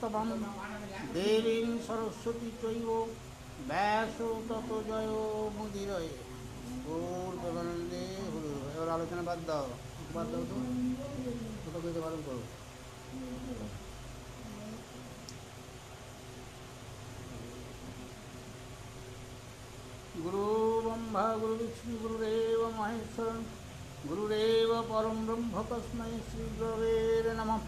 নমস্তবম দেবীং সরস্বতী চৈব ব্যাসো তত জয় মুদিরয়ে গৌর প্রেমানন্দে হরি। এবার আলোচনা বাদ দাও তো কত কইতে পালন করো। গুরু ব্রহ্মা গুরু বিষ্ণু গুরুদেব মহেশ্বর গুরুদেব পরম ব্রহ্ম তস্मै শ্রী গুরবে নমঃ।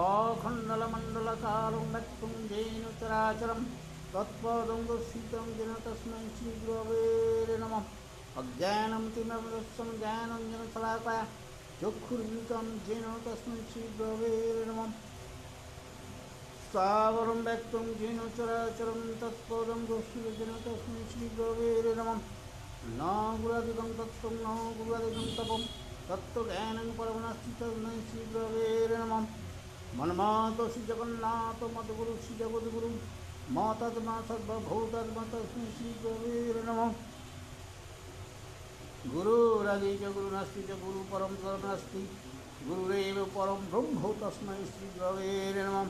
অখণ্ডলমণ্ডলকারং ব্যক্তং যেন চরাচরম তৎপদং দর্শিतं যেন তস্मै শ্রী গুরবে নমঃ। অজ্ঞাनं তিমিরমিদস্যং জ্ঞানাঞ্জনশলাকয়া চক্ষুর্মিলিतं যেন তস্मै শ্রী গুরবে নমঃ। স্থাবরং ব্যক্তং যেন চরাচরং তৎপদং দর্শিतं যেন তস্मै শ্রী গুরবে নমঃ। ন গুরাদিকং তত্ত্বং ন গুরাদিকং তপং তত্ত্বজ্ঞানং পরমনাস্তি তস্मै শ্রী গুরবে নমঃ। মন্মাতো শ্রী জগন্নাথ মতগুরু শ্রী জগদ্গুরু মতত্মা সর্বভূতত্মা তস্मै শ্রী গুরবে নমঃ। গুরুরাদি চ গুরু নাস্তি চ গুরু পরম নাস্তি গুরুরেব পরম ব্রহ্ম তস্मै শ্রী গুরবে নমঃ।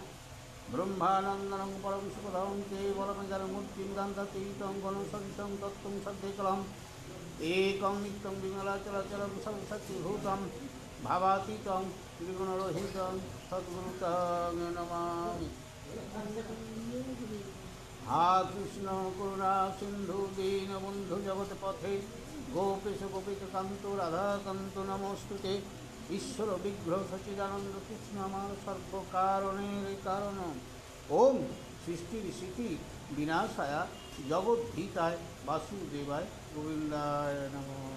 ব্রহ্মানন্দনং পরম সুখদং কেবলমূর্তিং গান্ধাতীतं গণসংসং তত্ত্বং সদ্যেকলম একং নিত্যং বিমলাচলাচলং সর্বশক্তিভূतं ভাবাতীतं ত্রিগুণরহিतं সদ্গুরুং নমামি। হা কৃষ্ণ করুণা সিন্ধু দীনবন্ধু জগৎপথে গোপীশ গোপিকান্ত রাধাকান্ত নমস্তুতে। ঈশ্বর বিগ্রহ সচিদানন্দ কৃষ্ণ আমার সর্বকারণের কারণ। ওম সৃষ্টির স্মৃতি বিনাশায়া জগদ্ধিতায় বাসুদেবায় গোবিন্দায় নমঃ।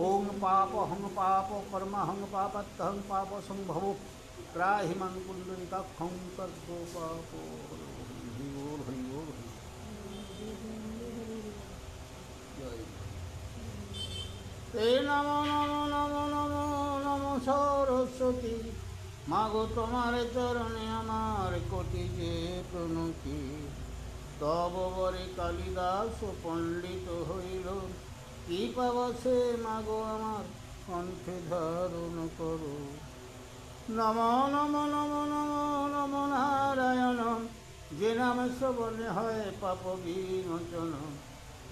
ওং পাপহং পাপ কর্মহং পাপত্যহং পাপ সম্ভব ত্রাহি মাং পুণ্ডরিকাক্ষং সর্ব পাপ। হরি বল হরি বল হরি। তে নমো নমো নমো নমো নমো সরস্বতী মাগো তোমার চরণে আমার কোটি যে প্রণতি। তব বরে কালিদাস পণ্ডিত হইল কি পাবসে মাগো আমার কণ্ঠে ধারণ করো। নমো নমো নমো নমো নমো নারায়ণ যে নামে শ্রবণে হয় পাপ বিমোচন।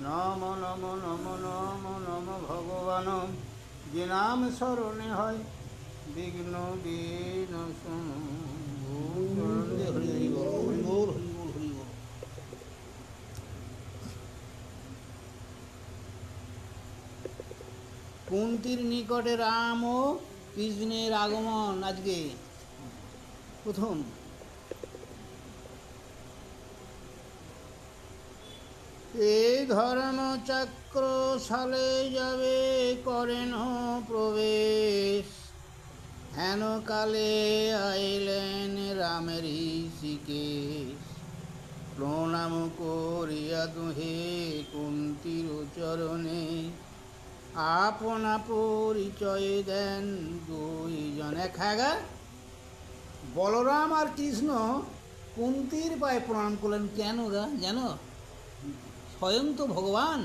নম নম নম নম নম ভগবান যে নাম স্মরণে হয় বিঘ্ন বিনাশন। হরি হরি বল হরি বল হরি বল হরি বল। কুন্তির নিকটে রাম ও কৃষ্ণের আগমন আজকে প্রথম। এই ধর্মচক্র সালে যাবে করেন প্রবেশ হেন কালে আইলেন রামের ঋষিকেশ। প্রণাম করিয়া দুহে কুন্তির চরণে আপনা পরিচয় দেন দুইজন। একা বলরাম আর কৃষ্ণ কুন্তির পায়ে প্রণাম করলেন। কেন গা জানো? স্বয়ং তো ভগবান।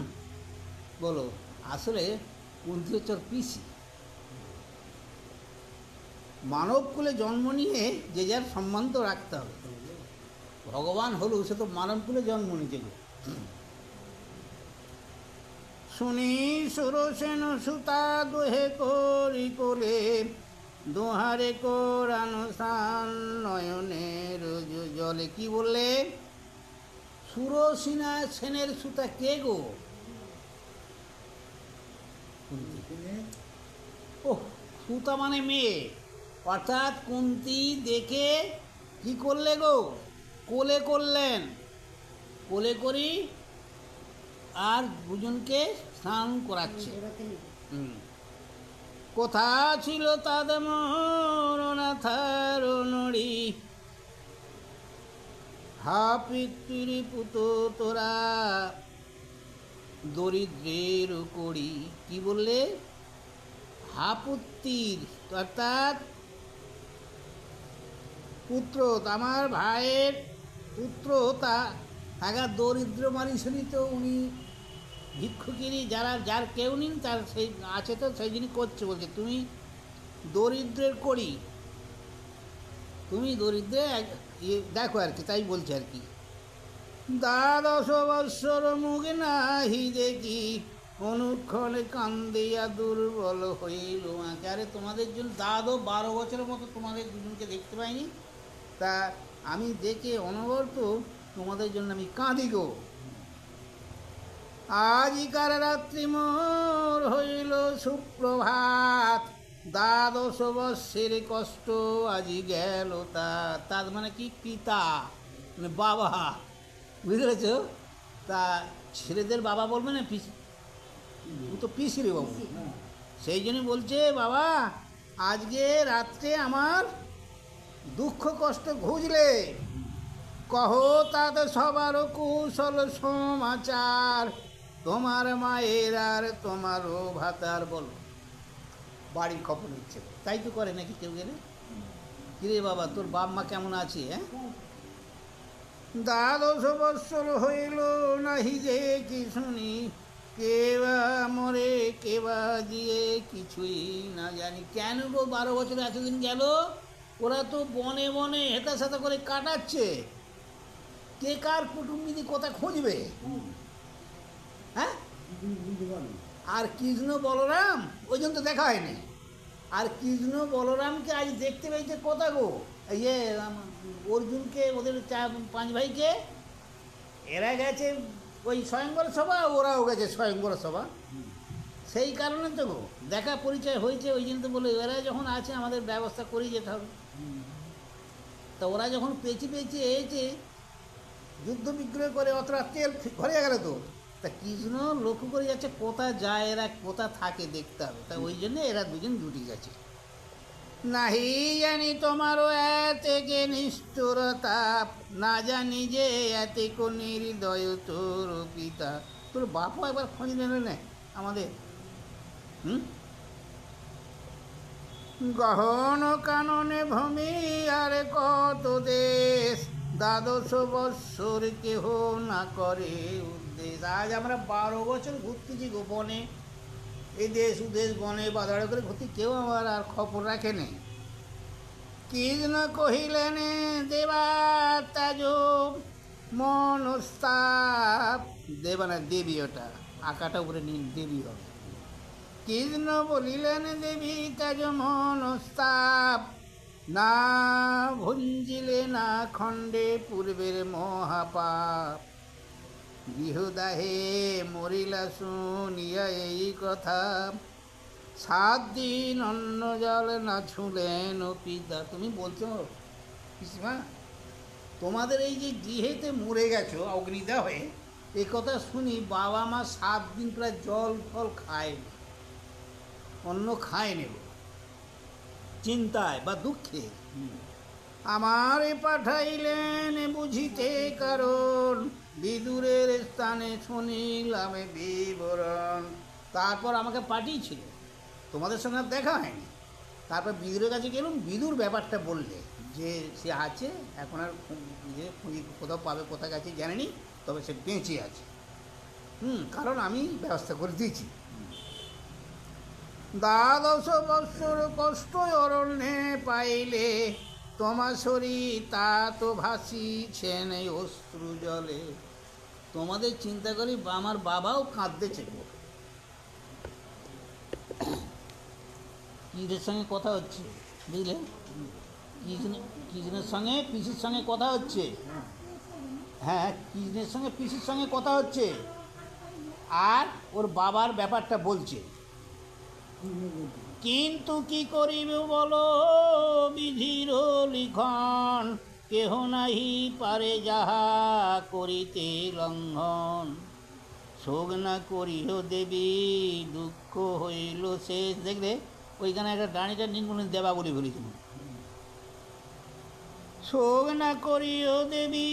বলো, আসলে কুন্তি হচ্ছে ওর পিসি। মানব কুলে জন্ম নিয়ে যে যার সম্মান তো রাখতে হবে। ভগবান হলো সে তো মানব কুলে জন্ম নিয়েছে। শুনি সুরসেন সুতা দোহে করি কোলে দোহারে কোরানুসান নয়নের জলে। কি বললে? সুরসিনা সেনের সুতা কে গো? ওহ, সুতা মানে মেয়ে। অর্থাৎ কুন্তি দেখে কি করলে গো? কোলে করলেন। কোলে করি আর দুজনকে স্নান করাচ্ছে। কোথা ছিল তাদের মরণাথার নড়ি হা পিতৃ পুত তোরা দরিদ্রের করি। কি বললে? হা পুত্রির অর্থাৎ পুত্র, আমার ভাইয়ের পুত্র থাকা দরিদ্র মানুষেরই তো উনি ভিক্ষুকিনী। যার কেউ নেই তার সেই আছে তো সেই জিনিস করছে। বলছে তুমি দরিদ্রের করি, তুমি দরিদ্রে দেখো আর কি, তাই বলছে আর কি। দ্বাদশ বৎসর মুখ নাহি দেখি, অনুক্ষণে কান্দিয়া দুর্বল হইল আঁকে। আরে তোমাদের জন্য 12 বছরের মতো তোমাদের দুজনকে দেখতে পাইনি, তা আমি দেখে অনবরত তোমাদের জন্য আমি কাঁদি গো। আজিকার রাত্রি মোর হইল সুপ্রভাত, 12 বৎসরের কষ্ট আজি গেল তার মানে কি, পিতা মানে বাবা, বুঝতে পেরেছ? তা ছেলেদের বাবা বলবে না, পিসি, তো পিসি রে বাবু, সেই জন্য বলছে বাবা আজকে রাত্রে আমার দুঃখ কষ্ট ঘুজলে, কহ তাদের সবার কুশল সমাচার, তোমার মায়ের আর তোমারও ভাতার। বলো, বাড়ির খবর নিচ্ছে, তাই তো করে নাকি কেউ গেলে? কিরে বাবা, তোর বাপ মা কেমন আছে? হ্যাঁ, 12 বৎসর হইল নাহি যে কি শুনি, কেবা মরে কেবা দিয়ে কিছুই না জানি। কেন গো 12 বছর এতদিন গেল? ওরা তো বনে বনে হেতা সাথা করে কাটাচ্ছে, কে কার কুটুম্বিদি কোথায় খুঁজবে? হ্যাঁ, আর কৃষ্ণ বলরাম ওই জন্য তো দেখা হয়নি। আর কৃষ্ণ বলরামকে আজ দেখতে পেয়েছে কোথা গো? ইয়ে অর্জুনকে, ওদের 5 ভাইকে, এরা গেছে ওই স্বয়ংবর সভা, ওরাও গেছে স্বয়ংবর সভা। সেই কারণে তো গো দেখা পরিচয় হয়েছে, ওই জন্য তো বলে এরা যখন আছে আমাদের ব্যবস্থা করেই যেতে হবে। তা ওরা যখন পেঁচি পেঁচি এসেছে যুদ্ধ বিগ্রহ করে, অতটা তেল ভরে গেল তো, তা কৃষ্ণ লক্ষ্য করে যাচ্ছে কোথা যায় এরা, কোথা থাকে দেখতে হবে। তা ওই জন্য এরা দুজন জুটি গেছে। নাহি জানি তোমারও এতে নিষ্ঠুরতা, না জানি যে এতে নির্দয় তোর পিতা। তোর বাপও একবার খোঁজ নেবে না আমাদের? গহন কাননে ভূমি আর কত দেশ, 12 বৎসর কেহ না করে উদ্দেশ। আজ আমরা 12 বছর ঘুরতেছি গোপনে, এই দেশ উদেশ বনে বাজারে করে ঘুরতে, কেউ আমার আর খবর রাখে নেই। কৃষ্ণ কহিলেন দেবা তাজ মনস্তাপ, দেবা না দেবী, ওটা আঁকাটা উপরে নীল, দেবী হবে। কৃষ্ণ বলিলেন দেবী তাজ মনস্তাপ, না ভঞ্জিলে না খণ্ডে পূর্বের মহাপাপ, গৃহদাহে মরিলা শুনিয়া এই কথা, 7 দিন অন্ন জল না ছুলেন পিতা। তুমি বলছো পিসিমা, তোমাদের এই যে গৃহেতে মরে গেছো অগ্নিদা হয়ে, এই কথা শুনি বাবা মা 7 দিন প্রায় জল ফল খায়নি, অন্ন খায় নেব চিন্তায় বা দুঃখে। আমারে পাঠাইলেন বুঝিতে কারণ, বিদুরের স্থানে শুনিলাম বিবরণ। তারপর আমাকে পাঠিয়েছিল, তোমাদের সঙ্গে আর দেখা হয়নি। তারপর বিদুরের কাছে গেলাম, বিদুর ব্যাপারটা বললে যে সে আছে, এখন আর কোথাও পাবে, কোথায় গেছে জানেনি, তবে সে বেঁচে আছে। কারণ আমি ব্যবস্থা করে দিয়েছি। 12 বৎসর কষ্ট অরণ্যে পাইলে, তোমার শরীর তা তো ভাসিছেন অশ্রু জলে। তোমাদের চিন্তা করি আমার বাবাও কাঁদতেছে। কৃষ্ণের সঙ্গে কথা হচ্ছে, বুঝলে? কৃষ্ণের সঙ্গে পিসির সঙ্গে কথা হচ্ছে। হ্যাঁ, কৃষ্ণের সঙ্গে পিসির সঙ্গে কথা হচ্ছে, আর ওর বাবার ব্যাপারটা বলছে। কিন্তু কি করিবে বলো, বিধির লিখন, কেহ নাহি পারে যাহা করিতে লঙ্ঘন, শোক না করিল দেবী দুঃখ হইল শেষ। দেখলে ওইখানে একটা ডানিটা নির্মূল দেবা বলে বলেছিল, শোক না করিও দেবী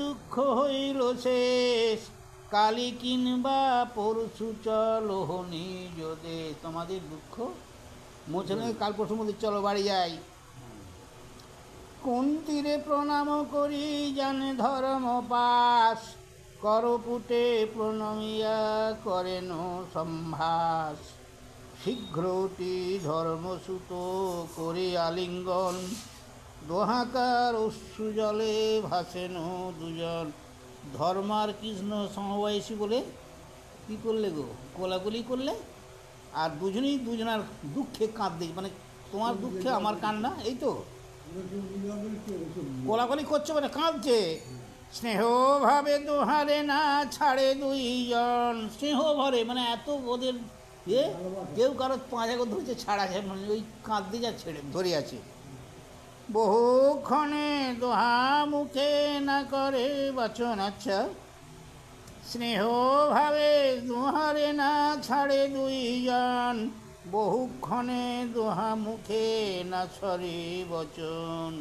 দুঃখ হইল শেষ, কালী কিংবা পরশু চলো নিজ দেশ। তোমাদের দুঃখ মোছনে কাল পরশুর মধ্যে চলো বাড়ি যাই। কুন্তীরে প্রণাম করি জানে ধর্ম পাশ, করপুটে প্রণমিয়া করেন সম্ভাস, শীঘ্রটি ধর্মসূত করে আলিঙ্গন, দোহাকার অশ্রু জলে ভাসেন দুজন। ধর্ম আর কৃষ্ণ সমবয়সী বলে কী করলে গো, কোলাকুলি করলে, আর দুজনেই দুজনার দুঃখে কাঁদতে, মানে তোমার দুঃখে আমার কান্না, এই তো কোলাকুলি করছে মানে কাঁদছে। স্নেহ ভাবে দোহারে না ছাড়ে দুইজন, স্নেহ ভরে মানে এত ওদের এ, কেউ কারো পাঁচা করে ধরেছে ছাড়া আছে, মানে ওই কাঁদতে যা ছেড়ে ধরে আছে। বহুক্ষণে দোহা মুখে না করে বাচন, আচ্ছা স্নেহ ভাবে দোহারে না ছাড়ে দুইজন, বহুক্ষণে দোহা মুখে না ছড়ে বচন।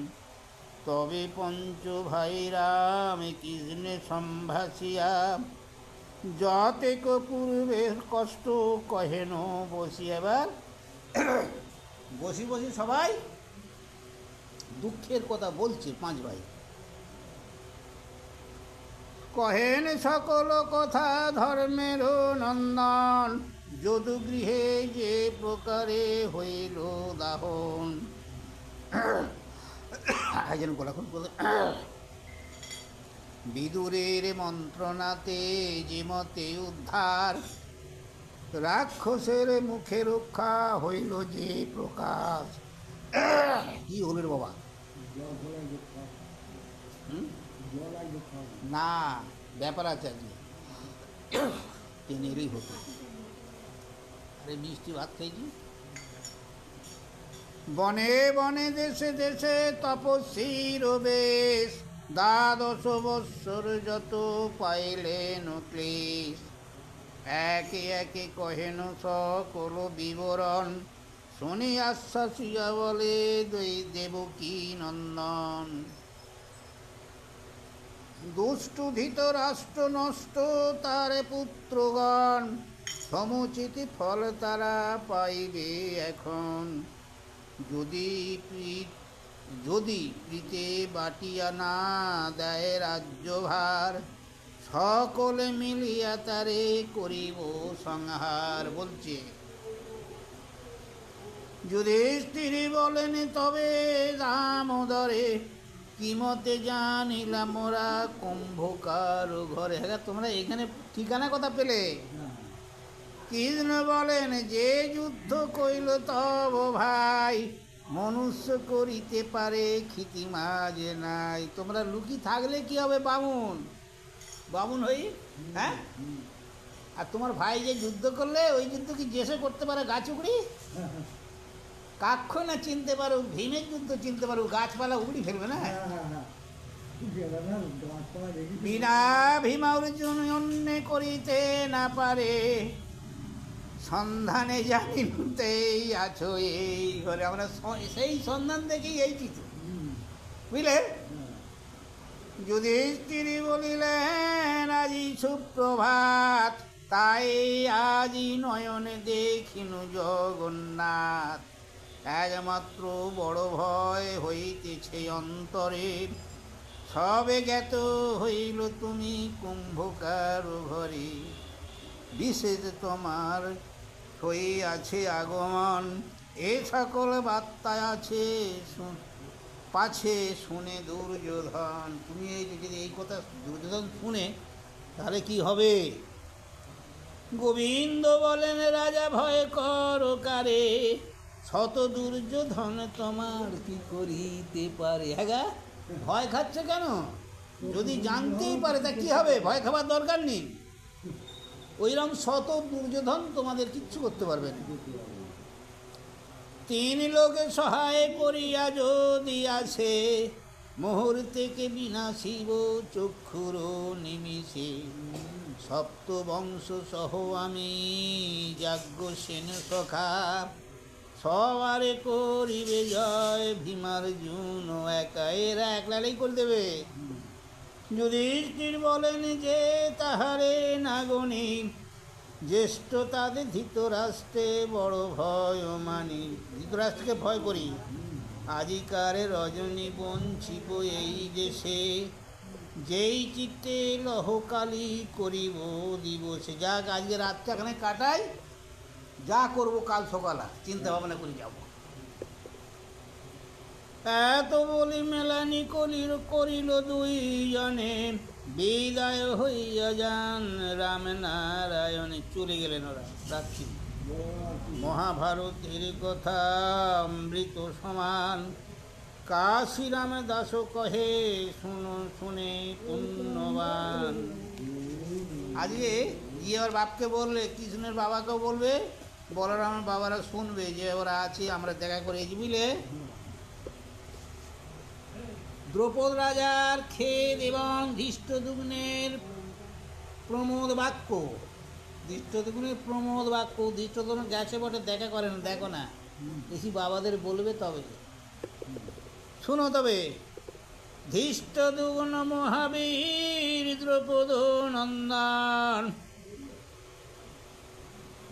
তবে পঞ্চ ভাই রাম কৃষ্ণে সম্ভাসিয়া, যতেক পূর্বের কষ্ট কহেন বসি। এবার বসি বসি সবাই দুঃখের কথা বলছে পাঁচ ভাই। কহেন সকল কথা ধর্মের নন্দন, যদু গৃহে যে প্রকারে হইল দাহন। একজন গোলাখন বলে, বিদুরের মন্ত্রণাতে যে মতে উদ্ধার, রাক্ষসের মুখে রক্ষা হইল যে প্রকাশ। কি হলো রে বাবা? না, ব্যাপার আছে আজকে, টেনেরই হতো। আরে মিষ্টি ভাত খেয়েছি। বনে বনে দেশে দেশে তপস্বীর বেশ, দ্বাদশ বৎসর যত পাইলেন ক্লেশ। একে একে কহেন সকল বিবরণ, শুনি আশ্বাসিয়া বলে দেবকী নন্দন। দুষ্টু ধৃতরাষ্ট্র নষ্ট তার পুত্রগণ, সমুচিত ফল তারা পাইবে এখন। যদি প্রীতে বাটিয়া না দেয় রাজ্যভার, সকলে মিলিয়া তারে করিব সংহার। বলছে যুধিষ্ঠির বলেন তবে দামোদরে, কি মতে জানিলাম মোরা কুম্ভকার ঘরে। হ্যাঁ, তোমরা এখানে ঠিকানা কথা পেলে? কৃষ্ণ বলেন যে যুদ্ধ কইল তব ভাই, মনুষ্য করিতে পারে ক্ষিতি মাঝে নাই। তোমরা লুকি থাকলে কি হবে বামুন, বামুন হই, হ্যাঁ? আর তোমার ভাই যে যুদ্ধ করলে ওই যুদ্ধ কি জেসে করতে পারে গাছ-উগড়ি? কাক্ষ না চিনতে পারো, ভীমের যুদ্ধ চিনতে পারো, গাছপালা উগড়ি ফেলবে না। বিনা ভীমা অর্জুন অন্য করিতে না পারে, সন্ধানে জানিতেই আছো এই ঘরে। আমরা সেই সন্ধান দেখেই এই চিত্র, বুঝলে? যুধিষ্ঠির বলিলেন আজি সুপ্রভাত, তাই আজি নয়নে দেখিনু জগন্নাথ। একমাত্র বড় ভয় হইতেছে অন্তরে, সবে জ্ঞাত হইল তুমি কুম্ভকার ঘরে। বিশেষ তোমার হইয়াছে আগমন, এ সকল বার্তা আছে পাছে শুনে দুর্যোধন। তুমি এই যদি এই কথা দুর্যোধন শুনে তাহলে কি হবে? গোবিন্দ বলেন রাজা ভয় কর কারে, শত দুর্যোধন তোমার কি করিতে পারে। হ্যাঁ, ভয় খাচ্ছে কেন? যদি জানতেই পারে তা কি হবে? ভয় খাবার দরকার নেই। ওইরকম শত দুর্যোধন তোমাদের কিচ্ছু করতে পারবে না। তিন লোকে সহায় করিয়া যদি আসে, মুহূর্তেকে বিনাশিব চক্ষুর নিমিষে। সপ্ত বংশ সহ আমি যাজ্ঞ সেন সখা, সবারে করিবে জয় ভীমার জুন একা। এরা একলালেই করে দেবে। যুধিষ্ঠির বলেন যে তাহারে নাগণী, জ্যেষ্ঠ তাদের ধৃতরাষ্ট্রে বড় ভয় মানি। ধৃতরাষ্ট্রকে ভয় করি। আজিকারে রজনী বঞ্চিব এই দেশে, যেই চিত্তে লহকালি করিব দিবসে। যাক আজকে রাতটা এখানে কাটাই, যা করব কাল সকাল চিন্তা ভাবনা করে যাব। এত বলি মেলানি করিল দুইজনে, বিদায় হইয়া যান রাম নারায়ণে। চলে গেলেন ওরা, রাখছি। মহাভারতের কথা অমৃত সমান, কাশীরাম দাস কহে শুনে পুণ্যবান। আজকে গিয়ে ওর বাপকে বললে, কৃষ্ণের বাবাকেও বলবে, বলরামের বাবারা শুনবে যে ওরা আছে, আমরা দেখা করে এসে, বুঝলে। দ্রৌপদ রাজার খেদ এবং ধৃষ্টদ্যুম্নের প্রমোদ বাক্য, ধৃষ্টদ্যুম্ন গেছে বটে, দেখা করেন, দেখো না, বেশি বাবাদের বলবে তবে শুনো। তবে ধৃষ্টদ্যুম্ন মহাবীর দ্রৌপদ নন্দন,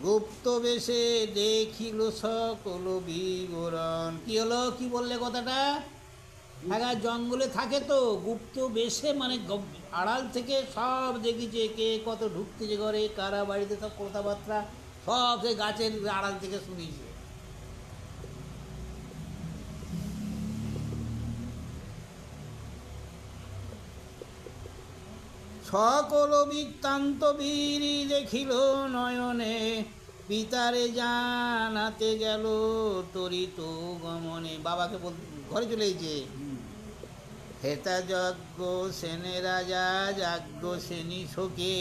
গুপ্ত বেশে দেখিল সকল বিবরণ। কি হলো, কি বললে কথাটা? হ্যাঁ, জঙ্গলে থাকে তো, গুপ্ত বেশে মানে আড়াল থেকে সব দেখেছে, কে কত ঢুকতেছে ঘরে, কারা বাড়িতে, সব কথাবার্তা সব সে গাছের আড়াল থেকে শুনেছে। সকল বৃত্তান্ত বীরি দেখিল নয়নে, পিতারে জানাতে গেল তরিত গমনে। বাবাকে ঘরে চলে গেছে। হেতা যজ্ঞ সেনে রাজা যাজ্ঞ সেনী শোকে,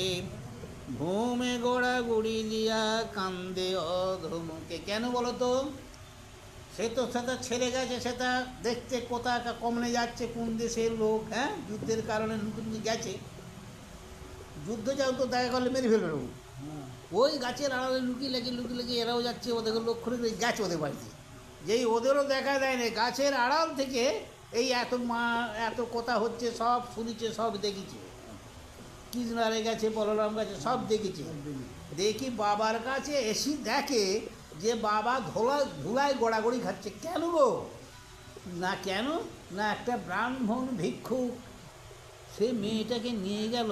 ভূমে গোড়া গুড়ি দিয়া কান্দে অধমুখে। কেন বলো তো? সে তো সেটা ছেড়ে গেছে, সেটা দেখতে কোথায় কমনে যাচ্ছে, কোন দেশের লোক, হ্যাঁ, যুদ্ধের কারণে নতুন গেছে, যুদ্ধ যাও তো দেখা করলে মেরে ফেলবে লোক। ওই গাছের আড়ালে লুকিয়ে লেগে এরাও যাচ্ছে, ওদেরকে লক্ষ্য রেখে গেছে ওদের বাড়িতে। যেই ওদেরও দেখা দেয় না, গাছের আড়াল থেকে এই এত কথা হচ্ছে, সব শুনেছে, সব দেখেছে। কৃষ্ণ আরে গেছে, বলরাম গেছে, সব দেখেছে। দেখি বাবার কাছে এসে দেখে যে বাবা ধুলায় গোড়াগড়ি খাচ্ছে। কেন গো? না কেন না, একটা ব্রাহ্মণ ভিক্ষুক সে মেয়েটাকে নিয়ে গেল,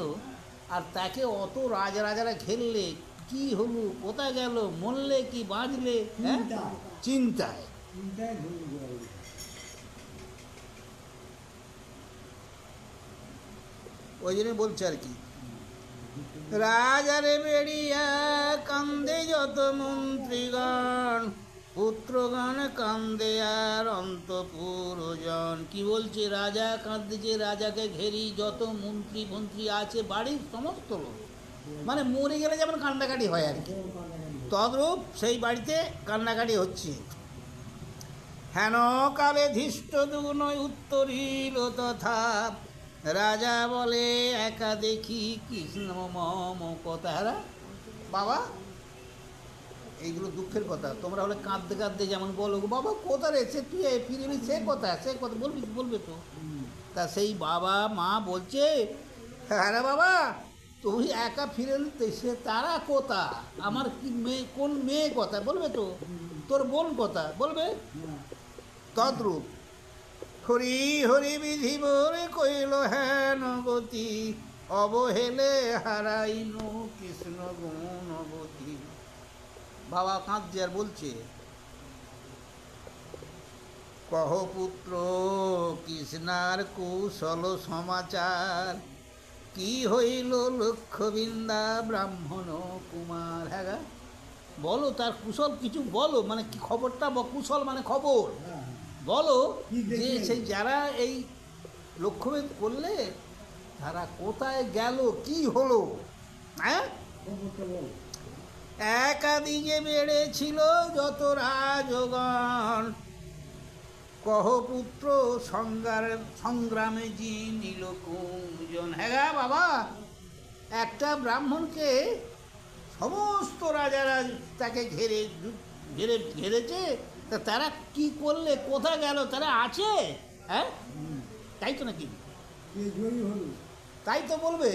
আর তাকে অত রাজারা ঘেরলে, কি হলো, কোথায় গেল, মরলে কি বাঁচলে, হ্যাঁ, চিন্তায়। ওই জন্য বলছে আর কি, রাজারে বেড়িয়া কান্দে যত মন্ত্রীগণ, পুত্রগণ কান্দে আর অন্তঃপুরজন। কি বলছে? রাজা কাঁদছে, রাজাকে ঘেরি যত মন্ত্রী আছে, বাড়ির সমস্ত লোক, মানে মরে গেলে যেমন কান্নাকাটি হয় আর কি, তদ্রূপ সেই বাড়িতে কান্নাকাটি হচ্ছে। হেন কালে ধৃষ্টদ্যুম্ন উত্তরিল তথা, রাজা বলে একা দেখি কৃষ্ণ মম কথা। বাবা, এইগুলো দুঃখের কথা, তোমরা হলে কাঁদতে কাঁদতে যেমন বলো, বাবা কোথা রে, সে তুই ফিরে এলি, সে কথা বলবে তো। তা সেই বাবা মা বলছে, হ্যাঁ রে বাবা, তুই একা ফিরে এলি, সে তারা কথা, আমার কি মেয়ে, কোন মেয়ে কথা বলবে তো, তোর বোন কথা বলবে। তদ্রূপ হরি হরি বিধি বলে কইল হেন গতি, অবহেলে হারাইনু কৃষ্ণ গুণবতী। বাবা কাঁদছে আর বলছে, কহ পুত্র কৃষ্ণার কুশল সমাচার, কি হইল লক্ষ্যবৃন্দা ব্রাহ্মণ কুমার। হ্যাঁ, বলো তার কুশল কিছু বলো, মানে কি খবরটা, কুশল মানে খবর বলো, যে সেই যারা এই লক্ষ্যভেদ করলে তারা কোথায় গেল, কি হলো, হ্যাঁ। একাদিকে বেড়েছিল যত রাজগণ, কহ পুত্র সংগ্রামে জিনিল কুঞ্জন। হ্যাঁ বাবা, একটা ব্রাহ্মণকে সমস্ত রাজারা তাকে ঘেরেছে, তা তারা কি করলে, কোথায় গেল, তারা আছে, হ্যাঁ, তাই তো নাকি, তাই তো বলবে।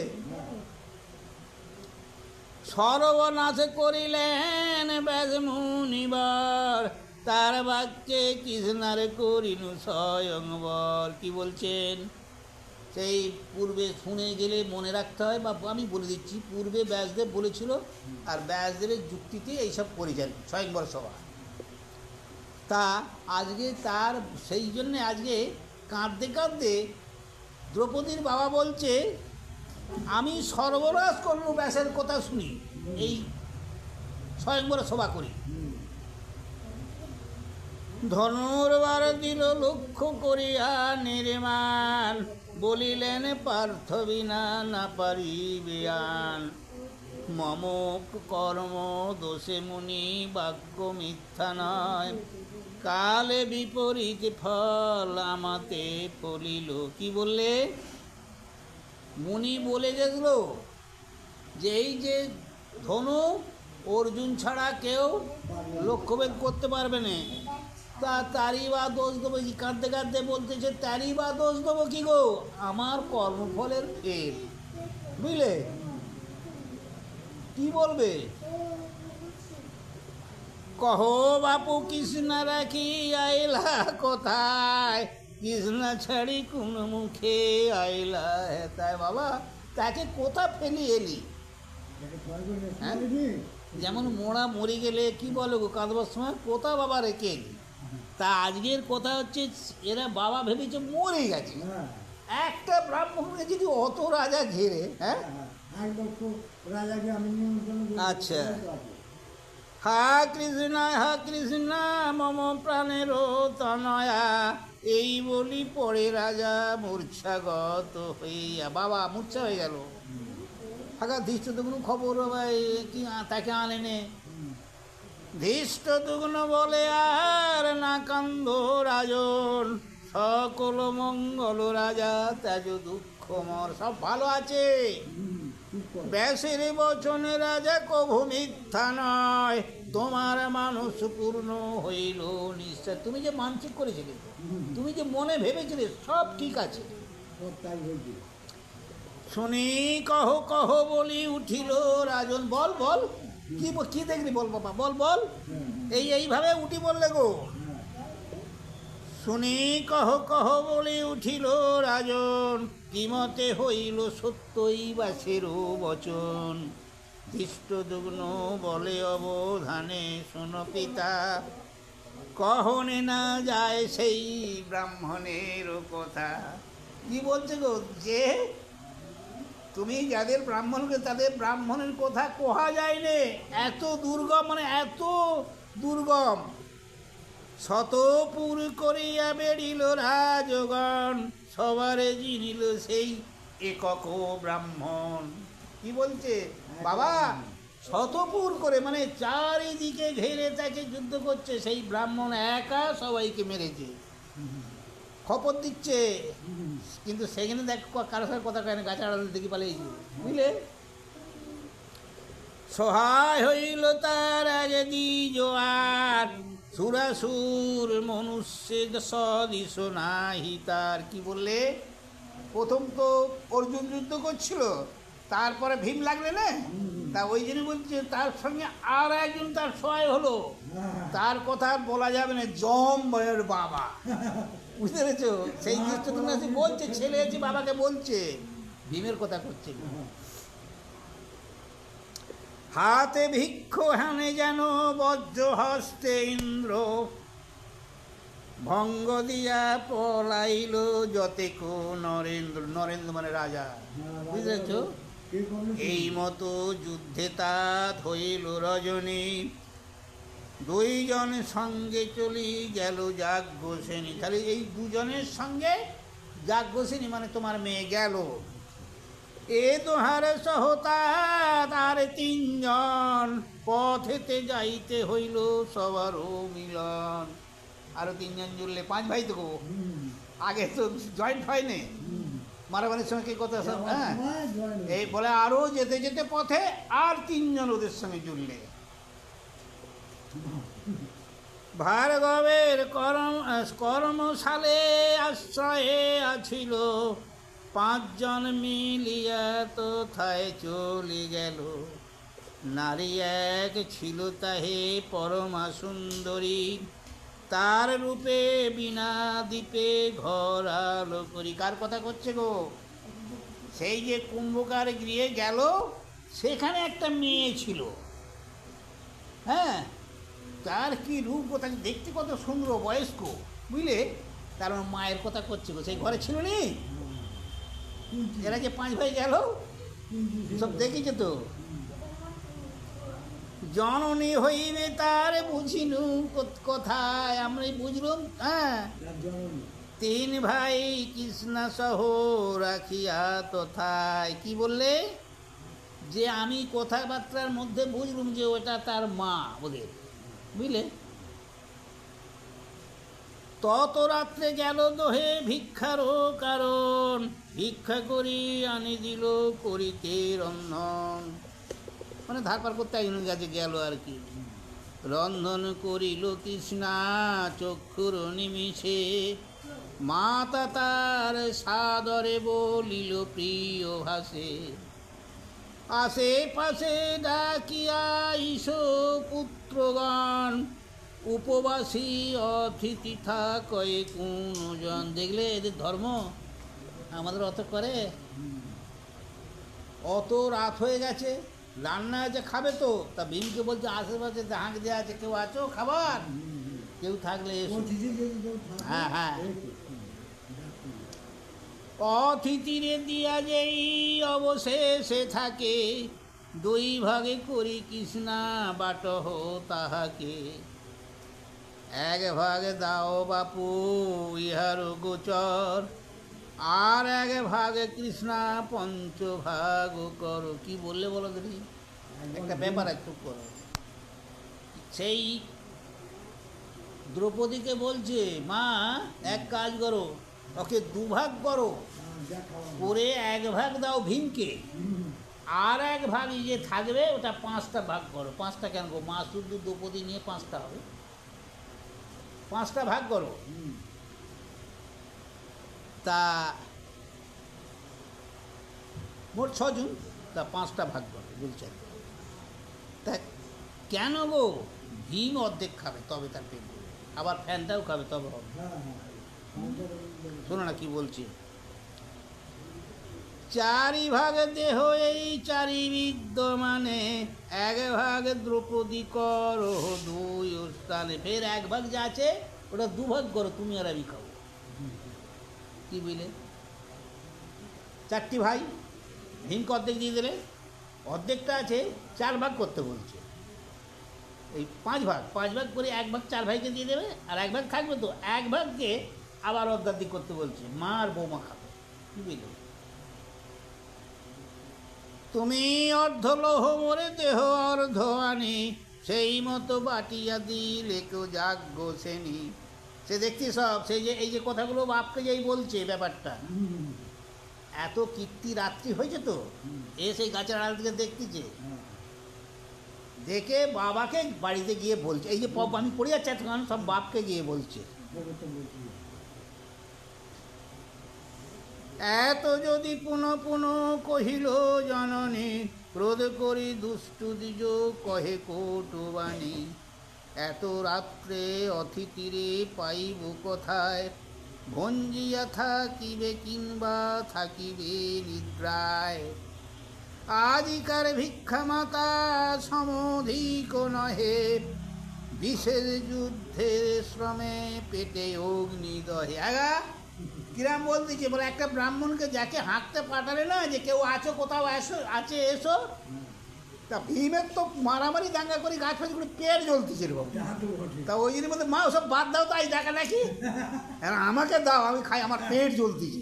সর্বনাশ করিলেন ব্যাস মুনিবার, তার বাক্যে কৃষ্ণারে করিনু স্বয়ংবর। কি বলছেন? সেই পূর্বে শুনে গেলে মনে রাখতে হয়, বা আমি বলে দিচ্ছি, পূর্বে ব্যাসদেব বলেছিল, আর ব্যাসদেবের যুক্তিতে এইসব করেছেন স্বয়ংবর সভা। তা আজকে তার সেই জন্যে আজকে কাঁদতে কাঁদতে দ্রৌপদীর বাবা বলছে, আমি সর্বনাশ করল ব্যাসের কথা শুনি, এই স্বয়ংবর সভা করি। ধনুর্বার দিল লক্ষ্য করিয়া নির্মাণ, বলিলেন পার্থ বিনা না পারিবে আন। মম কর্ম দোষে মুনি বাক্য মিথ্যা নয়, কালে বিপরীত ফল আমাতে ফলিল। কি বললে? মুনি বলে গেছিল যে এই যে ধনু অর্জুন ছাড়া কেউ লক্ষ্যভেদ করতে পারবে না, তারই বা দোষ দেবো কি? কাঁদতে কাঁদতে বলতেছে তারই বা দোষ দেবো কি গো? আমার কর্মফলের ফেল, বুঝলে? কি বলবে? কহ বাপু কৃষ্ণ রাখি আইলা কোথায়, কৃষ্ণ ছাড়ি কোন মুখে আইলা তাই বাবা, তাকে কোথা ফেলি এলি? হ্যাঁ? যেমন মোড়া মরে গেলে কি বলো গো, কাঁদবার সময় কোথা বাবা রেখে এলি? তা আজকের কথা হচ্ছে এরা বাবা ভেবেছে মরে গেছে। একটা ব্রাহ্মণকে যদি অত রাজা ঘেরে, হ্যাঁ আচ্ছা, হা কৃষ্ণ মম প্রাণের তনয়া, এই বলি পরে রাজা মূর্ছাগত হইয়া, বাবা মূর্ছা হয়ে গেল। ধৃষ্টদ্যুম্ন খবর কি তাকে আনেনে। ধৃষ্টদ্যুম্ন বলে আর না কান্দ রাজন, সকল মঙ্গল রাজা ত্যাজ দুঃখ মর। সব ভালো আছে, ব্যাসের বচনে রাজা কভু মিথ্যা নয়, তোমার মানুষ পূর্ণ হইল নিশ্চয়। তুমি যে মানসিক করেছিলে, তুমি যে মনে ভেবেছিলে, সব ঠিক আছে। শুনি কহ কহ বলি উঠিল রাজন। বল বল, কি দেখলি? বল বাবা, বল বল। এইভাবে উঠি বললে গো। শুনি কহ কহ বলি উঠিল রাজন, কিমতে হইল সত্যই বাসের বচন। ধৃষ্টদ্যুম্ন বলে অবধানে শোন পিতা, কহনে না যায় সেই ব্রাহ্মণের কথা। কি বলছে গো? যে তুমি যাদের ব্রাহ্মণকে, তাদের ব্রাহ্মণের কথা কোহা যায় নে। এত দুর্গম, মানে এত দুর্গম। শতপুর করিয়া বেড়িল রাজগণ, সবারে জিনিল সেই একক ব্রাহ্মণ। কি বলছে বাবা? শতপুর করে, মানে চারিদিকে ঘেরে তাকে যুদ্ধ করছে, সেই ব্রাহ্মণ একা সবাইকে মেরেছে, খবর দিচ্ছে। কিন্তু সেখানে দেখ কারোর সাথে কথা কয় না, গাছ আড়াল দেখি পালিয়েছে, বুঝলে? সহায় হইল তার আগে দ্বিজোয়ার, সুরাসুর মনুষ্যের সদৃশ নাহি তার। কি বললে? প্রথম তো অর্জুন যুদ্ধ করছিল, তারপরে ভীম লাগলে না, তা ওই জন্য বলছে তার সঙ্গে আর একজন তার সহায় হলো, তার কথা আর বলা যাবে না, জম ভয়ের বাবা। বুঝতে পেরেছো? সেই জিনিসটা তুমি বলছে, ছেলে আছে বাবাকে বলছে, ভীমের কথা করছে। হাতে ভিক্ষ হানে যেন বজ্র হস্তে ইন্দ্র, ভঙ্গ দিয়া পলাইল যতেক নরেন্দ্র। নরেন্দ্র মানে রাজা, বুঝেছ? এই মতো যুদ্ধে তাত হইল রজনী, দুইজন সঙ্গে চলি গেল যাজ্ঞসেনী। তাহলে এই দুজনের সঙ্গে যাজ্ঞসেনী মানে তোমার মেয়ে গেল। এ তোহার সহতা তার তিনজন, পথেতে যাইতে হইল সবারও মিলন। আরো তিনজন জুড়লে, 5 ভাই তো গো, আগে তো জয়েন্ট হয়নি, মারামারির সঙ্গে কি কথা সব। হ্যাঁ, এই বলে আরো যেতে যেতে পথে আর 3 জন ওদের সঙ্গে জুড়লে। ভার্গবের কর্মশালে আশ্রয়ে আছিল, 5 জন মিলিয়া তোথায় চলে গেল। নারী এক ছিল তাহে পরমা সুন্দরী, তার রূপে বিনা দ্বীপে ঘর আলো করি। কার কথা করছে গো? সেই যে কুম্ভকার গৃহে গেল, সেখানে একটা মেয়ে ছিল। হ্যাঁ, তো তার কি রূপ গো, তাকে দেখতে কত সুন্দর বয়স্ক, বুঝলে? তার মায়ের কথা করছে গো, সেই ঘরে ছিল নি? এরা যে 5 ভাই গেল সব দেখেছে তো। জননী হইবে তার বুঝিনু কোথায়, আমরা বুঝলাম। হ্যাঁ, 3 ভাই কৃষ্ণা সহ রাখিয়া তথায়। কি বললে? যে আমি কথাবার্তার মধ্যে বুঝলুম যে ওটা তার মা ওদের, বুঝলে? তত রাত্রে গেল দোহে ভিক্ষারও কারণ, ভিক্ষা করি আনি দিল করিতে রন্ধন। মানে ধার পার করতে একজনের কাছে গেল আর কি। রন্ধন করিল কৃষ্ণা চক্ষুর নিমিষে, মাতা তার সাদরে বলিল প্রিয় ভাষে। আশেপাশে ডাকিয়া ইসো পুত্রগণ, উপবাসী অতিথি থাকয়ে কোনজন। দেখলে এদের ধর্ম, আমাদের অত করে। অত রাত হয়ে গেছে, রান্না আছে, খাবে তো। তা ভীমকে বলছে আশেপাশে হাঁক দেওয়া আছে, কেউ আছো খাবার? কেউ থাকলে এসো। হ্যাঁ হ্যাঁ, অতিথিরে দিয়া যেই অবশেষে থাকে, 2 ভাগে করি কৃষ্ণা বাটহ তাহাকে। 1 ভাগ দাও বাপু ইহার গোচর, আর 1 ভাগ কৃষ্ণা পঞ্চভাগ করো। কি বললে বলো দেখি? একটা ব্যাপার একটু করো। সেই দ্রৌপদীকে বলছে, মা এক কাজ করো, ওকে 2 ভাগ করো, করে 1 ভাগ দাও ভীমকে, আর 1 ভাগ যে থাকবে ওটা 5টা ভাগ করো। 5টা কেন গো? মা শুদ্ধ দ্রৌপদী নিয়ে 5টা হবে, 5টা ভাগ করো। তা মোট 6 জন, তা 5টা ভাগ করো বলছেন। তা কেন গো? ভীম অর্ধেক খাবে তবে তার পেট ভরবে, আবার ফ্যানটাও খাবে তবে হবে। শোনো না কি বলছি। 4 ভাগ দেহ এই 4 বিদ্যমানে, 1 ভাগ দ্রৌপদী করো 2 স্থানে। ফের 1 ভাগ যা আছে ওটা 2 ভাগ করো, তুমি আর আমি খাবো। কি বুঝলে? 4টি ভাই, ভীমকে অর্ধেক দিয়ে দিলে, অর্ধেকটা আছে 4 ভাগ করতে বলছে। এই 5 ভাগ করে 1 ভাগ 4 ভাইকে দিয়ে দেবে, আর 1 ভাগ থাকবে তো, 1 ভাগকে আবার অর্ধাধিক করতে বলছে, মা আর বৌমা খাবে। কি বুঝলে? তুমি অর্ধ লৌহ মোরে দেহ অর্ধ আনি, সেই মতো বাটিয়া দিলে কেউ যাজ্ঞ শ্রেণী। সে দেখছি সব, সেই যে এই যে কথাগুলো বাপকে যেই বলছে ব্যাপারটা, এত কীর্তি রাত্রি হয়েছে তো, এ সেই গাছের আড়াল থেকে দেখতেছে, দেখে বাবাকে বাড়িতে গিয়ে বলছে, এই যে আমি পড়ে যাচ্ছি এতক্ষণ, সব বাপকে গিয়ে বলছে। এত যদি পুনঃ পুনঃ কহিল জননী, ক্রোধ করি দুষ্টু দ্বিজ কহে কটুবাণী। এত রাত্রে অতিথিরে পাইব কোথায়, ভঞ্জিয়া থাকিবে কিংবা থাকিবে নিদ্রায়। আজিকার ভিক্ষা মাতা সমধিক নহে, বিশেষ যুদ্ধের শ্রমে পেটে অগ্নি দহে। আগা কিরাম বলতেছে, বলে একটা ব্রাহ্মণকে যাকে হাঁকতে পাঠালে না, যে কেউ আছো, কোথাও এসো, আছে এসো, তা ভীমের তো মারামারি দাঙ্গা করি গাছ ফাছ করে পেট জ্বলতেছে এরকম। তা ওই জন্য বলতে, মা ওসব বাদ দাও, তাই দেখা নাকি আমাকে দাও, আমি খাই, আমার পেট জ্বলতেছে।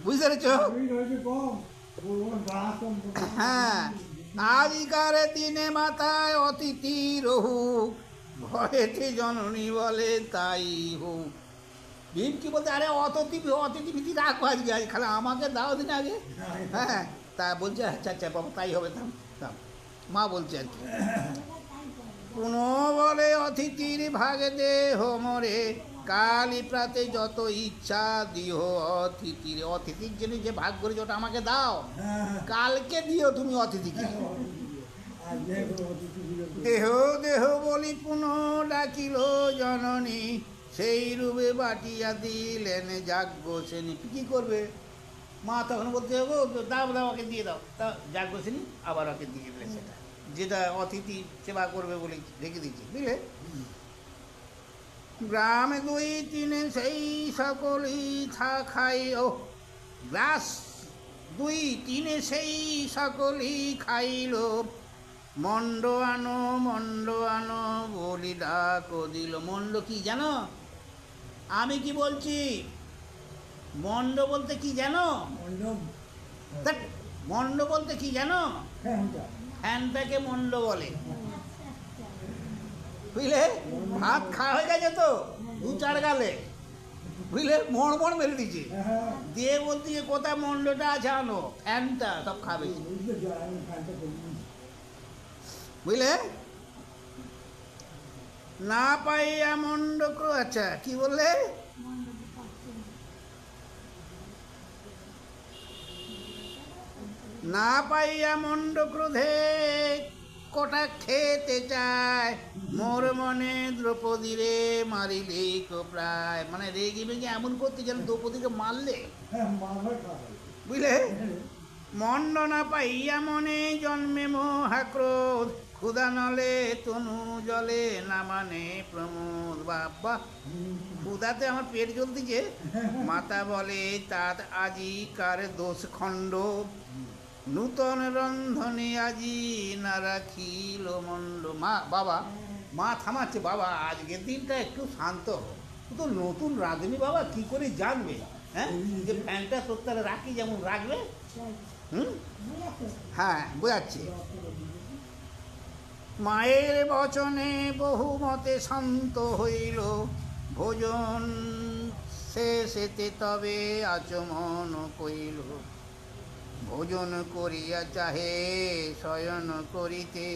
বুঝতে পেরেছ? হ্যাঁ, আজিকার দিনে মাথায় অতিথি রহু, ভয়েতে জননী বলে তাই হোক। ভীম কি বলতে, আরে অতিথি ভীতি রাখো আজকে, আজ খালি আমাকে দাও দিন আগে। হ্যাঁ, তা বলছে আচ্ছা আচ্ছা বাবা তাই হবে। থাম থাম, মা বলছে আর কি। কোনো বলে অতিথির ভাগে দেহ মরে, কালী প্রাতে যত ইচ্ছা দিও অতিথির। অতিথির জন্য যে ভাগ করেছে ওটা আমাকে দাও, কালকে দিও তুমি অতিথিকে। দেহ দেহ বলি পুনঃ ডাকিল জননী, সেই রূপে বাটিয়া দিলেন যাজ্ঞ শ্রেণী। কী করবে মা? তখন বলতে হবে দাও দাও, ওকে দিয়ে দাও। তা যাজ্ঞ শ্রেণী আবার ওকে দিয়ে দিলে সেটা। যেটা অতিথি সেবা করবে বলে রেখে দিচ্ছি, বুঝলে? গ্রামে দুই তিনে সেই সকলই খাই, ও গ্লাস দুই তিনে সেই সকলই খাইল, মন্ড আনো বলি ডাক দিল। মন্ড কি জানো? আমি কি বলছি, মন্ড বলতে কি জানো? মন্ড বলতে কি জানো? ফ্যানটাকে মন্ড বলে, বুঝলে? ভাত খাওয়া হয়ে গেছে তো 2-4 গালে, বুঝলে, মড় মেরে দিচ্ছে, দিয়ে বলতে যে কোথায় মন্ডটা আছে, আনো ফ্যানটা, সব খাবে, বুঝলে? না পাইয়া মন্ড, আচ্ছা কি বললে? না পাইয়া মন্ড ক্রোধে কটা খেতে চায়, মোর মনে দ্রৌপদীরে মারিলে প্রায়, মানে রেগে মেগে এমন করতে যেন দ্রৌপদীকে মারলে, বুঝলে? মন্ড না পাইয়া মনে জন্মে মহাক্রোধ, ক্ষুধা নলে তনু জলে না মানে প্রমোদ। বাবা, ক্ষুধাতে আমার পেট জ্বলতেছে, মাতা বলে তাত আজি কার দোষ খণ্ড, নূতন রন্ধনে আজি না রাখিল মন্ড। মা থামাচ্ছে, বাবা আজকের দিনটা একটু শান্ত হোক, তো নতুন রাঁধুনি বাবা কি করে জানবে, হ্যাঁ, যে ফ্যানটা তোর রাখি যেমন রাখবে। হ্যাঁ, বোঝাচ্ছে। মায়ের বচনে বহুমতে শান্ত হইল, ভোজন শেষেতে তবে আচমন কইল, ভোজন করিয়া চাহে শয়ন করিতে,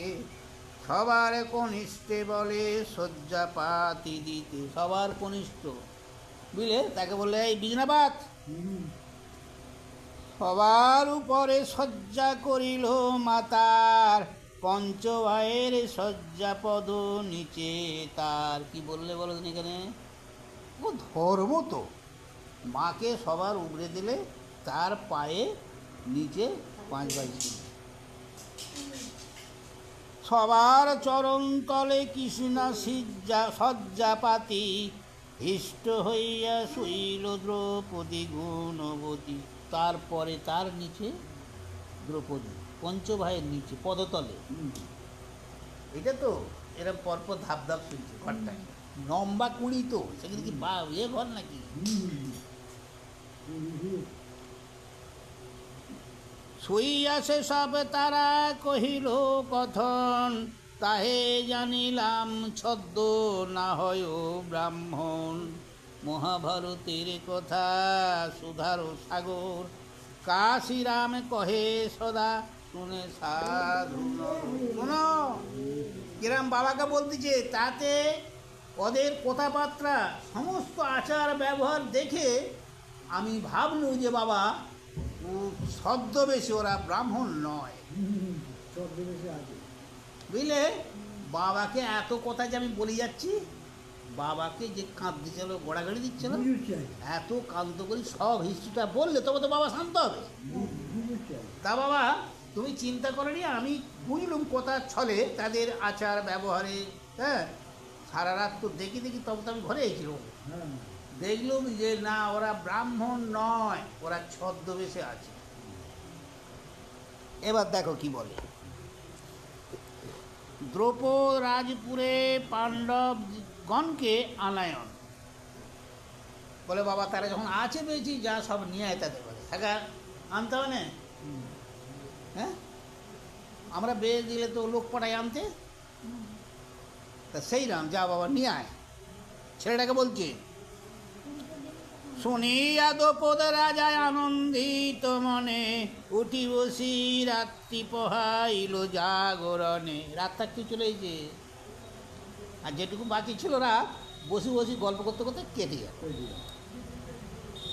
সবার কনিষ্ঠে বলে শয্যাপাতি দিতে। সবার কনিষ্ঠ, বুঝলে, তাকে বললে এই বিছনাপাত। সবার উপরে শয্যা করিল মাতার, পঞ্চভাইয়ের শয্যাপদ নিচে তার। কি বললে বলো এখানে? ও ধর্ম তো, মাকে সবার উবড়ে দিলে তার পায়ে নিচে 5 ভাই ছিল। সবার চরণ তলে কৃষ্ণা শয্যাপাতি, হিষ্ট হইয়া শুইল দ্রৌপদী গুণবতী। তারপরে তার নিচে দ্রৌপদী, পঞ্চভাইয়ের নিচে পদতলে। এটা তো এরকম পরপর ধাপ ধাপ শুনছে ঘরটায়, লম্বা কুড়ি তো, সেখানে কি ঘর নাকি? শুইয়াছে সব তারা কহিল কথন, তাহে জানিলাম ছদ্ম না হয় ব্রাহ্মণ। মহাভারতের কথা সুধার সাগর, কাশিরাম কহে সদা শুনে সাধু। শোনো কিরাম বাবাকে বলতেছে, তাতে ওদের কথাবার্তা সমস্ত আচার ব্যবহার দেখে আমি ভাবলু যে বাবা ছদ্মবেশে, ওরা ব্রাহ্মণ নয়, বুঝলে? বাবাকে এত কথা যে আমি বলে যাচ্ছি, বাবাকে যে কাঁদ দিচ্ছিল, গোড়াগাড়ি দিচ্ছিল, এত কান্ত করি সব হিস্ট্রিটা বললে তবে তো বাবা শান্ত হবে। তা বাবা তুমি চিন্তা করনি, আমি বুঝলুম কথা ছলে তাদের আচার ব্যবহারে, হ্যাঁ, সারা রাত তো দেখি তবে তো আমি ঘরে এসেছিলাম, দেখলুম যে না, ওরা ব্রাহ্মণ নয়, ওরা ছদ্মবেশে আছে। এবার দেখো কি বলে। দ্রৌপদ রাজপুরে পাণ্ডবগণকে আনায়ন, বলে বাবা তারা যখন আছে পেয়েছি, যা সব নিয়ে আয় তাদের বলে, থাকা আনতে হবে না, হ্যাঁ, আমরা বেয়ে দিলে তো লোক পাঠাই আনতে, তা সেই রাম, যা বাবা নিয়ে আয়। ছেলেটাকে বলছে। শুনিয়া দ্রৌপদ রাজা আনন্দিত মনে, উঠি বসি রাত্রি পোহাইল জাগরণে। রাত থাকতে চলে এসেছে, আর যেটুকু বাকি ছিল রাত, বসে বসে গল্প করতে করতে কেটে যায়।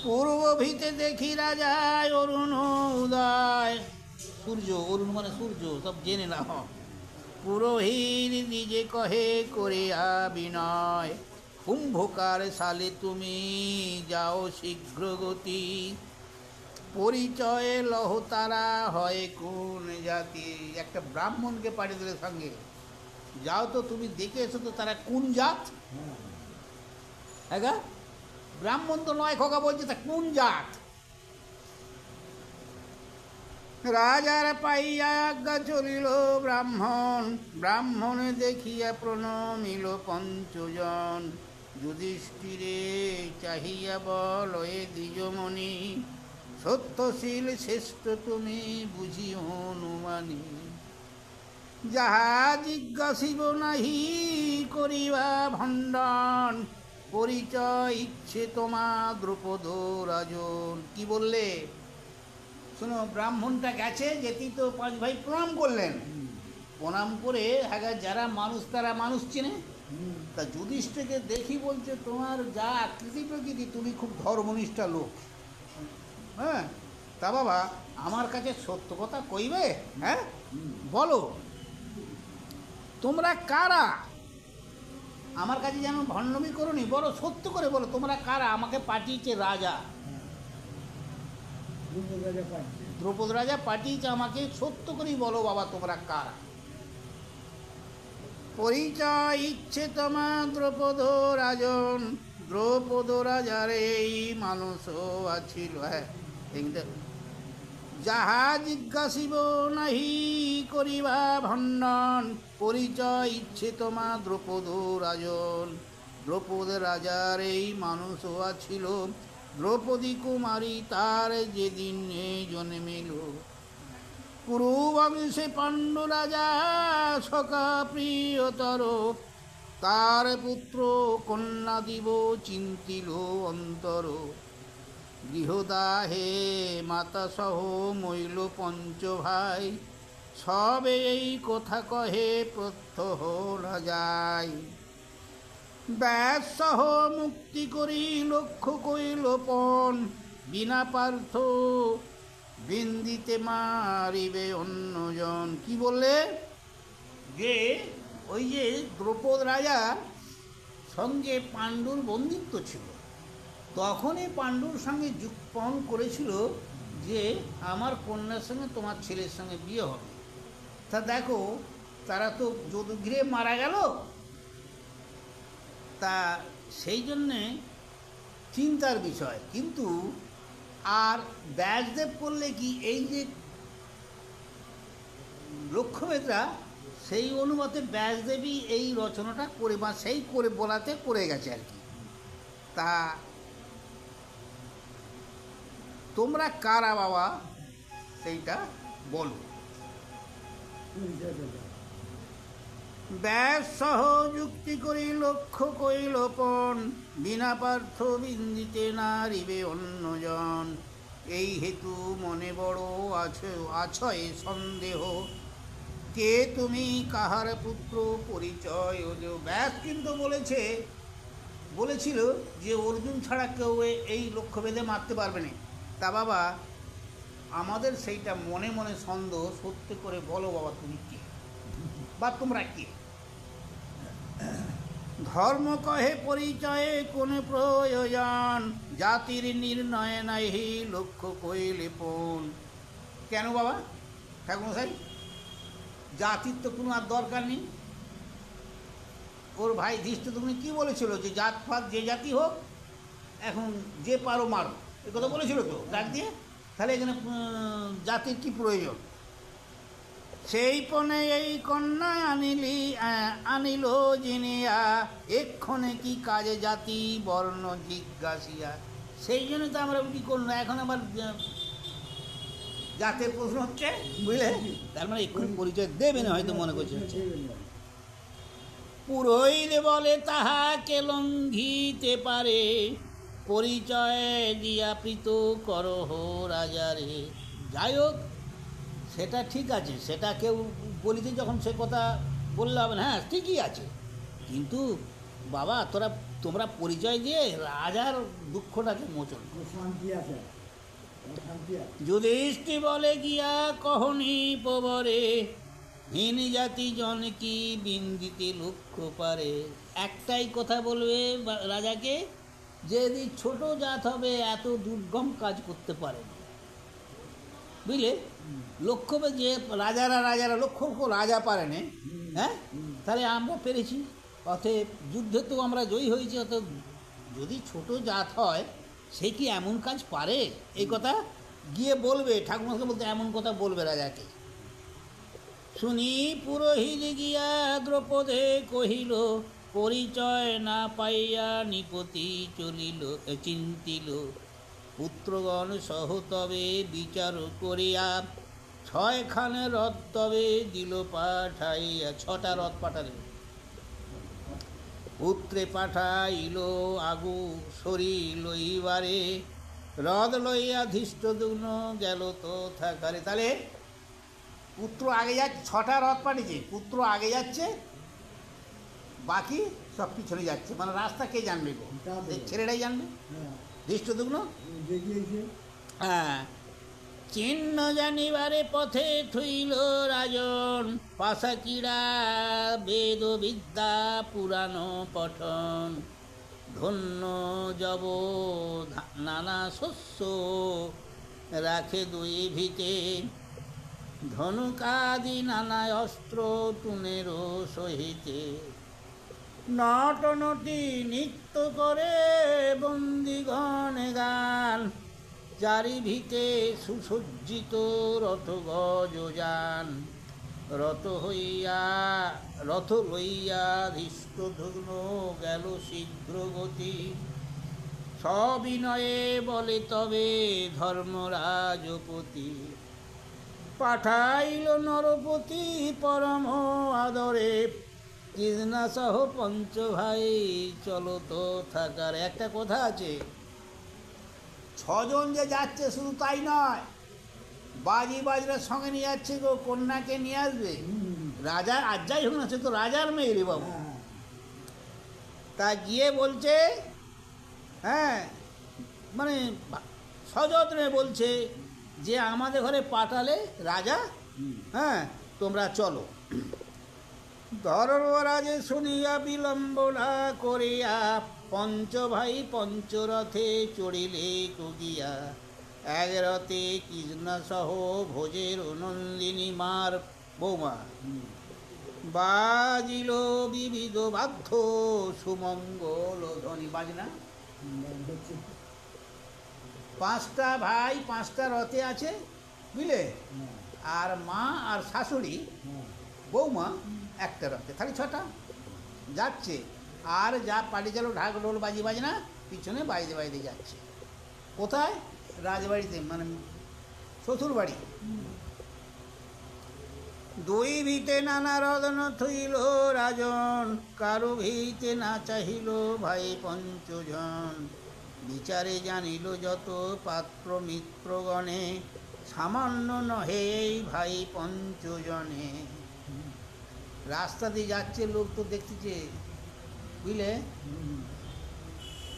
পূর্ব ভিতে দেখি রাজায় অরুণ উদয়, সূর্য, অরুণ মানে সূর্য, সব জেনে না। পুরোহিত নিজে কহে করিয়া বিনয়, কুম্ভকার সালে তুমি যাও শীঘ্র গতি, পরিচয়ে লহ তারা হয় কোন জাতি। একটা ব্রাহ্মণকে পাঠিয়ে দিলে সঙ্গে, যাও তো তুমি দেখে এসো তো তারা কোন জাত। হ্যাঁ গা? ব্রাহ্মণ তো নয় খোকা, বলছে তা কোন জাত। রাজার পাইয়া আজ্ঞা চলিল ব্রাহ্মণ, ব্রাহ্মণে দেখিয়া প্রণমিল পঞ্চজন। যুধিষ্ঠিরে চাহিয়া বল এ দ্বিজমণি, সত্যশীল শ্রেষ্ঠ তুমি বুঝি অনুমানি। যাহা জিজ্ঞাসিব নাহি করিবা ভণ্ডন, পরিচয় ইচ্ছে তোমা দ্রুপদ রাজন। কি বললে? শোনো, ব্রাহ্মণটা গেছে, যেতেই তো পাঁচ ভাই প্রণাম করলেন। প্রণাম করে হ্যাঁ যারা মানুষ তারা মানুষ চেনে। তা যুধিষ্ঠিরকে দেখি বলছে, তোমার যা আকৃতি প্রকৃতি, তুমি খুব ধর্মনিষ্ঠা লোক। হ্যাঁ, তা বাবা আমার কাছে সত্য কথা কইবে? হ্যাঁ বলো, তোমরা কারা? আমার কাছে যেন ভণ্ডামি করোনি, বলো সত্য করে বলো তোমরা কারা? আমাকে পাঠিয়েছে রাজা, দ্রৌপদ রাজা পাঠিয়েছে আমাকে, সত্য করেই বলো বাবা তোমরা কারা। পরিচয় ইচ্ছে তোমা দ্রৌপদ রাজন, দ্রৌপদ রাজার এই মানুষ আছিল। হ্যাঁ, যাহা জিজ্ঞাসিব নাহি করিবা ভণ্ডন, পরিচয় ইচ্ছে তোমা দ্রৌপদ রাজন। দ্রৌপদ রাজার এই মানুষ আছিল, দ্রৌপদী কুমারী তার যেদিন জন্মিল। কুরুবংশে পাণ্ডু রাজা সখা প্রিয়তর, তার পুত্র কন্যা দিব চিন্তিল অন্তর। গৃহদাহে মাতা সহ মইল পঞ্চ ভাই, সবে এই কথা কহে প্রত্যহ রাজায়। ব্যাস সহ মুক্তি করি লক্ষ্য কইল পণ, বিনা পার্থ বিন্দিতে মারিবে অন্যজন। কি বললে? যে ওই যে দ্রৌপদ রাজার সঙ্গে পাণ্ডুর বন্দিত্ব ছিল, তখনই পাণ্ডুর সঙ্গে যুগপন করেছিল যে আমার কন্যার সঙ্গে তোমার ছেলের সঙ্গে বিয়ে হবে। তা দেখো, তারা তো যদুগৃহে মারা গেল। তা সেই জন্যে চিন্তার বিষয়। কিন্তু আর ব্যাসদেব করলে কি, এই যে লক্ষ্যভেদরা, সেই অনুমতে ব্যাসদেবী এই রচনাটা করে বা সেই করে বলাতে করে গেছে আর কি। তা তোমরা কারা বাবা সেইটা বলো। ব্যাস সহ যুক্তি করি লক্ষ্য কইল পণ, বিনা পার্থ বিন্দিতে নারিবে অন্যজন। এই হেতু মনে বড় আছয় সন্দেহ, কে তুমি কাহার পুত্র পরিচয়। ব্যাস কিন্তু বলেছিল যে অর্জুন ছাড়া কেউ এই লক্ষ্যভেদে মারতে পারবে না। তা বাবা আমাদের সেইটা মনে মনে সন্দেহ, সত্য করে বলো বাবা তুমি কে বা তোমরা কে। ধর্ম কহে পরিচয়ে কোন প্রয়োজন, জাতির নির্ণয় নাহি লক্ষ্য কইলে পণ। কেন বাবা ঠাকুরমশাই? জাতির তো কোনো আর দরকার নেই। ওর ভাই ধৃষ্টদ্যুম্ন কি বলেছিল যে জাত ফাত যে জাতি হোক, এখন যে পারো মারো, এ কথা বলেছিল তো ডাক দিয়ে। তাহলে এখানে জাতির কি প্রয়োজন? সেই পণে এই কন্যা আনিল জিনিয়া, এক্ষণে কি কাজে জাতি বর্ণ জিজ্ঞাসিয়া। সেই জন্য তো আমরা কি করল, এখন আবার জাতের প্রশ্ন হচ্ছে, বুঝলে? তার মানে এক্ষুনি পরিচয় দেবে না হয়তো মনে করছে। পুরোহিত বলে তাহাকে লঙ্ঘিতে পারে, পরিচয় দিয়া প্রীত করহ রাজারে। যাই হোক, সেটা ঠিক আছে, সেটা কেউ বলিতে যখন সে কথা বললে হবে না, হ্যাঁ ঠিকই আছে। কিন্তু বাবা তোমরা পরিচয় দিয়ে রাজার দুঃখটাকে মোচন। যুধিষ্ঠির বলে গিয়া কহনি পবরে, হীন জাতি জন কি বিন্দিতে লক্ষ্য পারে। একটাই কথা বলবে রাজাকে, যে যদি ছোট জাত হবে এত দুর্গম কাজ করতে পারে। বুঝলে? লক্ষ্য যে রাজারা লক্ষ লক্ষ রাজা পারেনি, হ্যাঁ, তাহলে আমরা পেরেছি। অতএব যুদ্ধে তো আমরা জয়ী হয়েছি। অতএব যদি ছোট জাত হয় সে কি এমন কাজ পারে? এই কথা গিয়ে বলবে, ঠাকুমাকে বলতে এমন কথা বলবে রাজাকে। শুনি পুরোহিত গিয়া দ্রৌপদে কহিল, পরিচয় না পাইয়া নিপতি চলিল চিন্তিল। পুত্রগণ সহ তবে বিচার করিয়া, ছয়খানে রথ তবে দিল পাঠাইয়া। 6টা রথ পাঠালেন। পুত্রে পাঠাইল আগু সরি লইবারে, রথ লইয়া ধৃষ্টদ্যুম্ন গেল তো থাকারে। তাহলে পুত্র আগে যাচ্ছে, 6টা রথ পাঠিয়েছে, পুত্র আগে যাচ্ছে, বাকি সব পিছনে যাচ্ছে। মানে রাস্তা কে জানবে গো? ছেলেরাই জানবে, ধৃষ্টদ্যুম্ন। হ্যাঁ, চিহ্ন জানিবারে পথে থইল রাজন, পাশা ক্রীড়া বেদ বিদ্যা পুরাণ পঠন। ধন্য যব নানা শস্য রাখে দুই ভিতে, ধনুকাদি নানা অস্ত্র তুনেরও সহিতে। নটনটি নৃত্য করে বন্দিগণে গান, চারিভিতে সুসজ্জিত রথ গজযান। রথ লইয়া ধৃষ্টদ্যুম্ন গেল শীঘ্র গতি, সবিনয়ে বলে তবে ধর্মরাজপতি। পাঠাইল নরপতি পরম আদরে, কৃষ্ণাসহ পঞ্চ ভাই চলো তো থাকার। একটা কথা আছে, 6জন যে যাচ্ছে শুধু তাই নয়, বাজি বাজরার সঙ্গে নিয়ে যাচ্ছে গো, কন্যাকে নিয়ে আসবে। রাজা আর যাই হোক না, সে তো রাজার মেয়ে রে বাবু। তা গিয়ে বলছে, হ্যাঁ, মানে সযত্নে বলছে যে আমাদের ঘরে পাঠালে রাজা, হ্যাঁ, তোমরা চলো। ধর্মরাজে শুনিয়া বিলম্ব না করিয়া, পঞ্চ ভাই পঞ্চরথে চড়িলে কুগিয়া। এক রথে কৃষ্ণা সহ ভোজের নন্দিনী মার বৌমা, বাজিল বিবিধ বাদ্য সুমঙ্গল ধ্বনি। বাজনা 5টা ভাই 5টা রথে আছে, বুঝলে? আর মা আর শাশুড়ি বৌমা একটা রথে, খালি 6টা যাচ্ছে। আর যা পাটি চালো ঢাক ঢোল বাজি বাজনা পিছনে বাইরে বাইরে যাচ্ছে। কোথায়? রাজবাড়িতে, মানে শ্বশুর বাড়ি। দুই ভিতে নানা রদন থইল রাজন, কারো ভিতে না চাহিল ভাই পঞ্চজন। বিচারে জানিল যত পাত্র মিত্রগণে, সামান্য নহে এই ভাই পঞ্চজনে। রাস্তা দিয়ে যাচ্ছে লোক তো দেখতেছে, বুঝলে?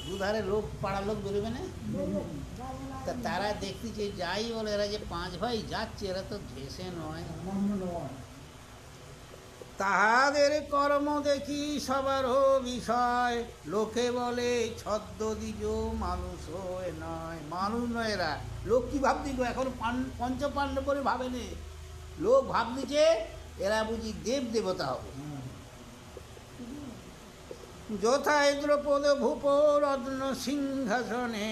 দুধারে লোক, পাড়ার লোক বেরোবে না, তা তারা দেখতেছে, যাই বলে এরা যে 5 ভাই যাচ্ছে, এরা তো ঘেসে নয়। তাহাদের কর্ম দেখি সবারও বিষয়, লোকে বলে ছদ্ম দ্বিজ মানুষ নয়। মানুষ নয় এরা, লোক কি ভাবছি গো, এখন পঞ্চপাণ্ডব করে ভাবেনি, লোক ভাবছে এরা বুঝি দেব দেবতা হবে। যথায় দ্রৌপদ ভূপ রত্ন সিংহাসনে,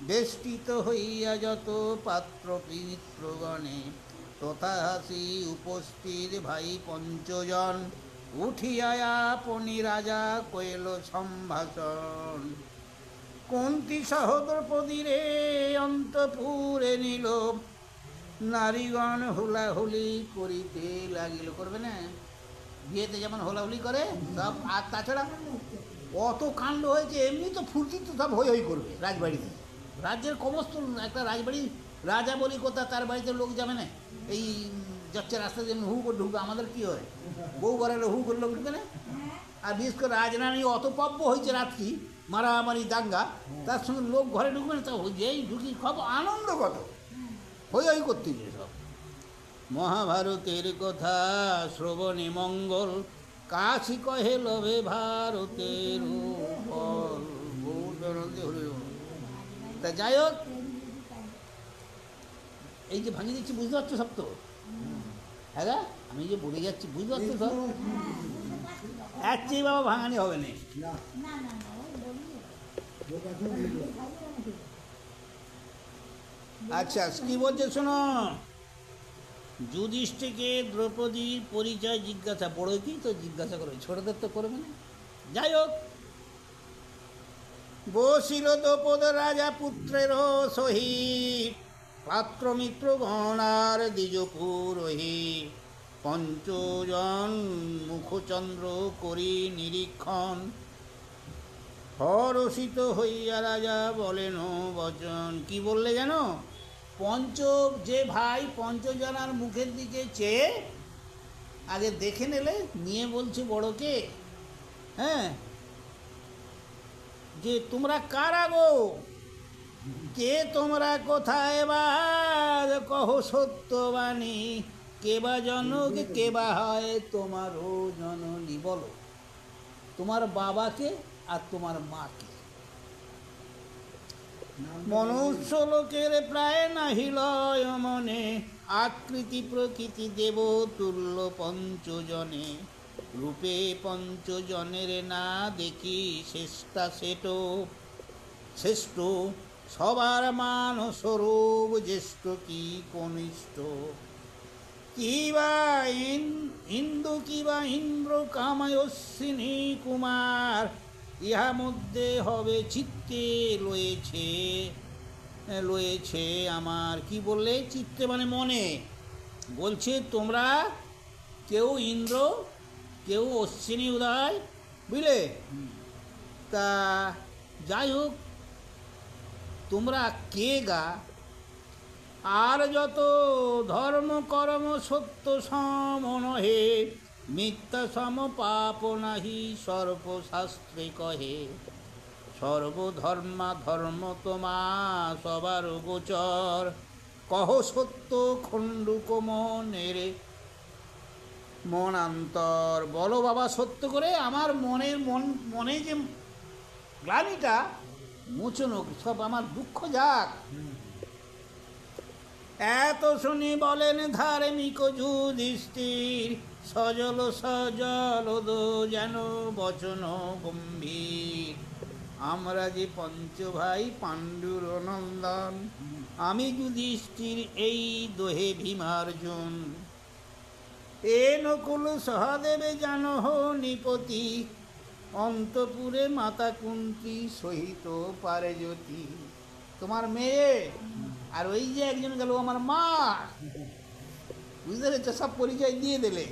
বেষ্টিত হইয়া যত পাত্র মিত্রগণে। তথা হাসি উপস্থিত ভাই পঞ্চজন, উঠিয়া আপনি রাজা কইল সম্ভাষণ। কুন্তী সহ দ্রৌপদীরে অন্তপুরে নিল, নারীগণ হুলাহুলি করিতে লাগিল। করবে না, বিয়েতে যেমন হোলাহুলি করে সব। আর তাছাড়া অত কাণ্ড হয়েছে, এমনি তো ফুর্তি তো সব হই হই করবে রাজবাড়িতে। রাজ্যের সমস্ত একটা রাজবাড়ি, রাজা বলি কোথা, তার বাড়িতে লোক যাবে না। এই যাচ্ছে রাস্তা যেমন হু করে ঢুকবে, আমাদের কী হয়, বউ ঘরে হু করে লোক ঢুকে না। আর বিশেষ করে রাজরানী অত পাব্য হয়েছে রাত্রি, মারামারি দাঙ্গা, তার সঙ্গে লোক ঘরে ঢুকবে না। তা যেই ঢুকি খবর আনন্দ কত, হই হই করতে সব। মহাভারতের কথা শ্রবণে মঙ্গল, কাশি কহে লভে ভারতের ফল। তা যাই হোক, এই যে ভাঙিয়ে দিচ্ছি বুঝতে পারছো সব তো? হ্যাঁ গা? আমি যে বলে যাচ্ছি বুঝতে পারছো সব? এর চেয়ে বাবা ভাঙানি হবে না। আচ্ছা কি বলছে শোনো। যুধিষ্ঠিরকে দ্রৌপদীর পরিচয় জিজ্ঞাসা, বড় কি তো জিজ্ঞাসা করবে, ছোটদের তো করবে না। যাই হোক, বসিল দ্রৌপদ রাজা পুত্রের সহিত, পাত্র মিত্র গণার দ্বিজ পুরোহিত, পঞ্চজন মুখচন্দ্র করি নিরীক্ষণ, হরষিত হইয়া রাজা বলেন বচন। কি বললে জানো? যে ভাই পঞ্চজনার মুখের দিকে চেয়ে আগে দেখে নিলে, নিয়ে বলছে বড়কে, হ্যাঁ, যে তোমরা কারা গো, কে তোমরা, কোথায় এবার কহ সত্যবাণী, কে বা জনক কে বা হয় তোমারও জননী, বলো তোমার বাবাকে আর তোমার মাকে। মনুষ্য লোকের প্রায় নাহিল মনে, আকৃতি প্রকৃতি দেব তুল্য পঞ্চজনে, রূপে পঞ্চজনের না দেখি শ্রেষ্ঠা শ্রেষ্ঠ, সবার মান স্বরূপ জ্যেষ্ঠ কি কনিষ্ঠ, কিবা ইন্দু কিবা ইন্দ্র কামায় অশ্বিনী কুমার, ইহা মধ্যে হবে চিত্তে লয়েছে আমার। কি বললে? চিত্তে মানে মনে। বলছে তোমরা কেউ ইন্দ্র, কেউ অশ্বিনী উদয়, বুঝলে? তা যাই হোক, তোমরা কে গা, আর যত ধর্ম কর্ম সত্য সম নহে, মিথ্যা সম পাপ নাহি সর্বশাস্ত্রে কহে, সর্বধর্মা ধর্ম তোমা সবার গোচর, কহ সত্য খণ্ডুক মনের মনান্তর। বলো বাবা সত্য করে, আমার মনে যে গ্লানিটা মোচন হোক, সব আমার দুঃখ যাক। এত শুনি বলেন ধার্মিক যুধিষ্ঠির, সজল যেন বচন গম্ভীর, আমরা যে পঞ্চ ভাই পাণ্ডুর নন্দন, আমি যুধিষ্ঠির এই দোহে ভীমার্জুন, এ নকুল সহদেবে জানহ নিপতি, অন্তপুরে মাতা কুন্তি সহিত পারে জ্যোতি। তোমার মেয়ে আর ওই যে একজন গেল আমার মা, বুঝতে পেরেছ? সব পরিচয় দিয়ে দিলে।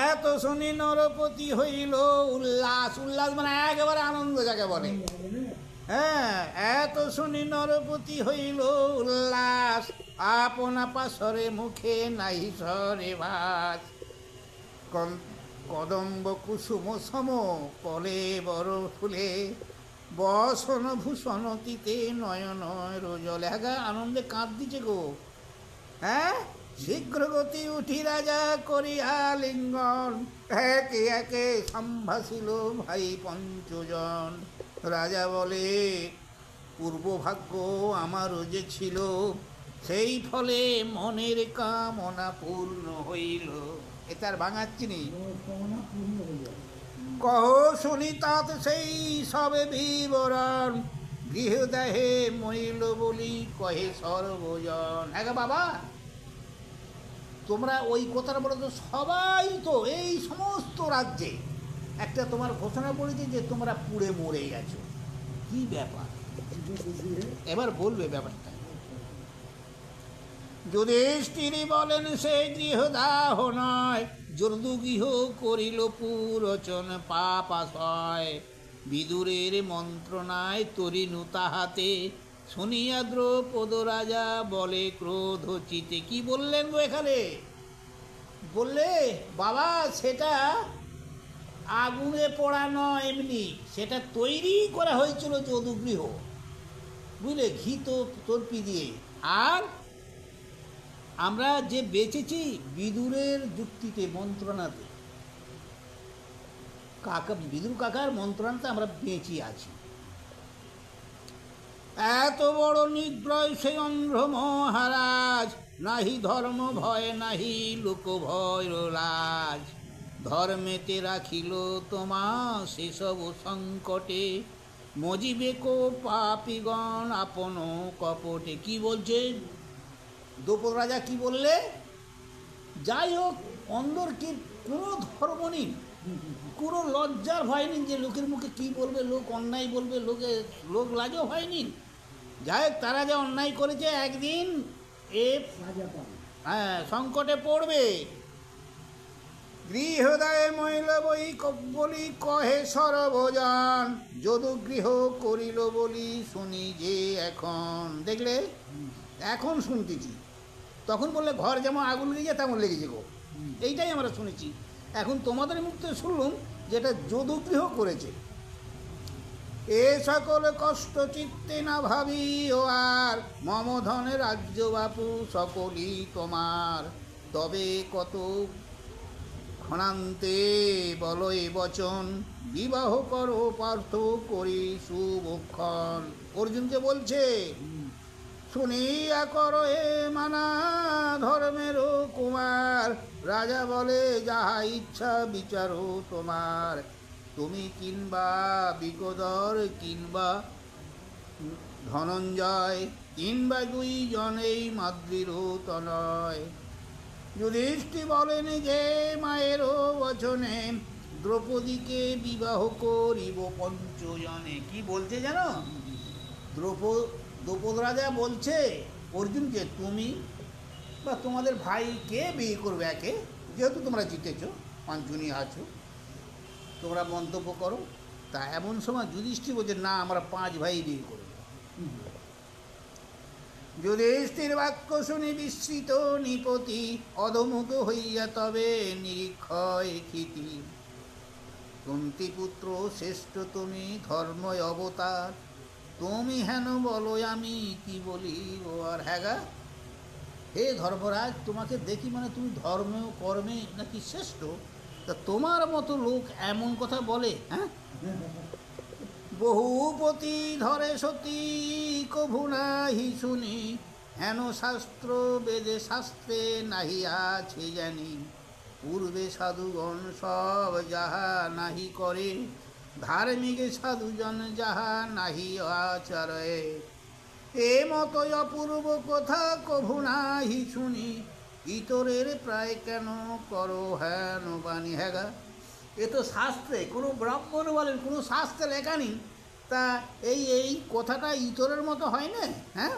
এত শুনি নরপতি হইল উল্লাস, উল্লাস মানে একেবারে আনন্দ যাকে বলে। হ্যাঁ, এত শুনি নরপতি হইল উল্লাস, আপনা পাশরে মুখে নাই সরে ভাস, কদম্ব কুসুম সম কলে বড় ফুলে, বসন ভূষণ তিতে নয়ন রোজলে। হ্যাঁ, আনন্দে কাঁদ দিছে গো। হ্যাঁ, শীঘ্র গতি উঠি রাজা করিয়া লিঙ্গন, একে একে সম্ভাসিল ভাই পঞ্চজন। রাজা বলে পূর্বভাগ্য আমারও যে ছিল, সেই ফলে মনের কামনা পূর্ণ হইল। এ তার ভাঙাচ্ছি নি, কহ শুনি তাত সেই সবে বিবরণ, গৃহদেহে মইল বলি কহে সর্বজন। হ্যাঁ বাবা, তোমরা ওই কথাটা বলো তো, সবাই তো এই সমস্ত রাজ্যে একটা তোমার ঘোষণা পড়েছে যে তোমরা পুড়ে মরে গেছো। কি ব্যাপার, এবার বলবে ব্যাপারটা। যুধিষ্ঠির বলেন সে গৃহদাহ নয়, যদুগৃহ করিল পুরোচন পাপাশয়, বিদুরের মন্ত্রণায় তরিনু তাহাতে, শুনিয়া দ্রৌপদ রাজা বলে ক্রোধ চিতে। কি বললেন গো এখানে? বললে বাবা সেটা আগুনে পোড়া নয়, এমনি সেটা তৈরি করা হয়েছিল যদুগৃহ, বুঝলে, ঘি তো তর্পি দিয়ে। আর আমরা যে বেঁচেছি বিদুরের যুক্তিতে, মন্ত্রণাতে, বিদুর কাকার মন্ত্রণাতে আমরা বেঁচে আছি। এত বড় নিদ্রয় সে অন্ধ্র মহারাজ, নাহি ধর্ম ভয় নাহি লোক ভয় লাজ। ধর্মেতে রাখিল তোমা সেসব সংকটে, মজিবে কো পাপিগণ আপন কপটে। কি বলছে দ্রৌপদ রাজা, কি বললে? যাই হোক, অন্দর কি কোনো ধর্ম নেই, কোনো লজ্জার ভয় নেই যে লোকের মুখে কি বলবে, লোক অন্যায় বলবে, লোক লাজও ভয় নেই। যাই হোক, তারা যে অন্যায় করেছে একদিন এ সংকটে পড়বে। গৃহদায়ে মহিল বই বলি কহে সর্বজন, যদু গৃহ করিল বলি শুনি যে এখন। দেখলে, এখন শুনতেছি, তখন বললে ঘর যেমন আগুন লেগেছে তেমন লেগেছে গো, এইটাই আমরা শুনেছি। এখন তোমাদের মুখ থেকে শুনলুম যেটা যদুগৃহ করেছে। এ সকল কষ্ট চিত্তে না ভাবি ও আর, মম ধনে রাজ্য বাপু সকলই তোমার। তবে কত ক্ষণান্তে বলো এ বচন, বিবাহ করো পার্থ করি শুভক্ষণ। অর্জুনকে বলছে, শুনিয়া করো এ মানা ধর্মের কুমার, রাজা বলে যাহা ইচ্ছা বিচারো তোমার। তুমি কিংবা বিকোদর কিংবা ধনঞ্জয়, কিংবা দুইজনেই মাদ্রির তনয়। যুধিষ্ঠির বলেন যে মায়েরও বচনে, দ্রৌপদীকে বিবাহ করিব পঞ্চজনে। কি বলছে জানো? দ্রৌপদ রাজা বলছে অর্জুনকে, তুমি বা তোমাদের ভাই কে বিয়ে করবে একে, যেহেতু তোমরা জিতেছ, পাঁচজনই আছো, তোমরা মন্তব্য করো। তা এমন সময় যুধিষ্ঠির বলছে, না, আমরা 5 ভাই বিয়ে করব। যুধিষ্ঠির বাক্য শুনি বিস্মৃত নিপতি, অধমুখ হইয়া তবে নিরীক্ষয় ক্ষিতি। কুন্তিপুত্র শ্রেষ্ঠ তুমি ধর্ময় অবতার, তুমি হেন বলো আমি কি বলি ও আর। হ্যাঁ, হে ধর্মরাজ, তোমাকে দেখি মানে তুমি ধর্ম কর্মে নাকি শ্রেষ্ঠ, তা তোমার মতো লোক এমন কথা বলে? হ্যাঁ, বহুপতি ধরে সতী কভু নাহি শুনি, হেন শাস্ত্র বেদে শাস্ত্রে নাহি আছে জানি। পূর্বে সাধুগণ সব যাহা নাহি করে, ধার্মিক সাধুজন যাহা নাহি আচরে। এ মতো অপূর্ব কথা কভু নাহি শুনি, ইতরের প্রায় কেন করো হেন বাণী। হ্যাঁ, এ তো শাস্ত্রে, কোনো ব্রাহ্মণ বলেন কোনো শাস্ত্রে লেখা নেই, তা এই কথাটা ইতরের মতো হয় না? হ্যাঁ,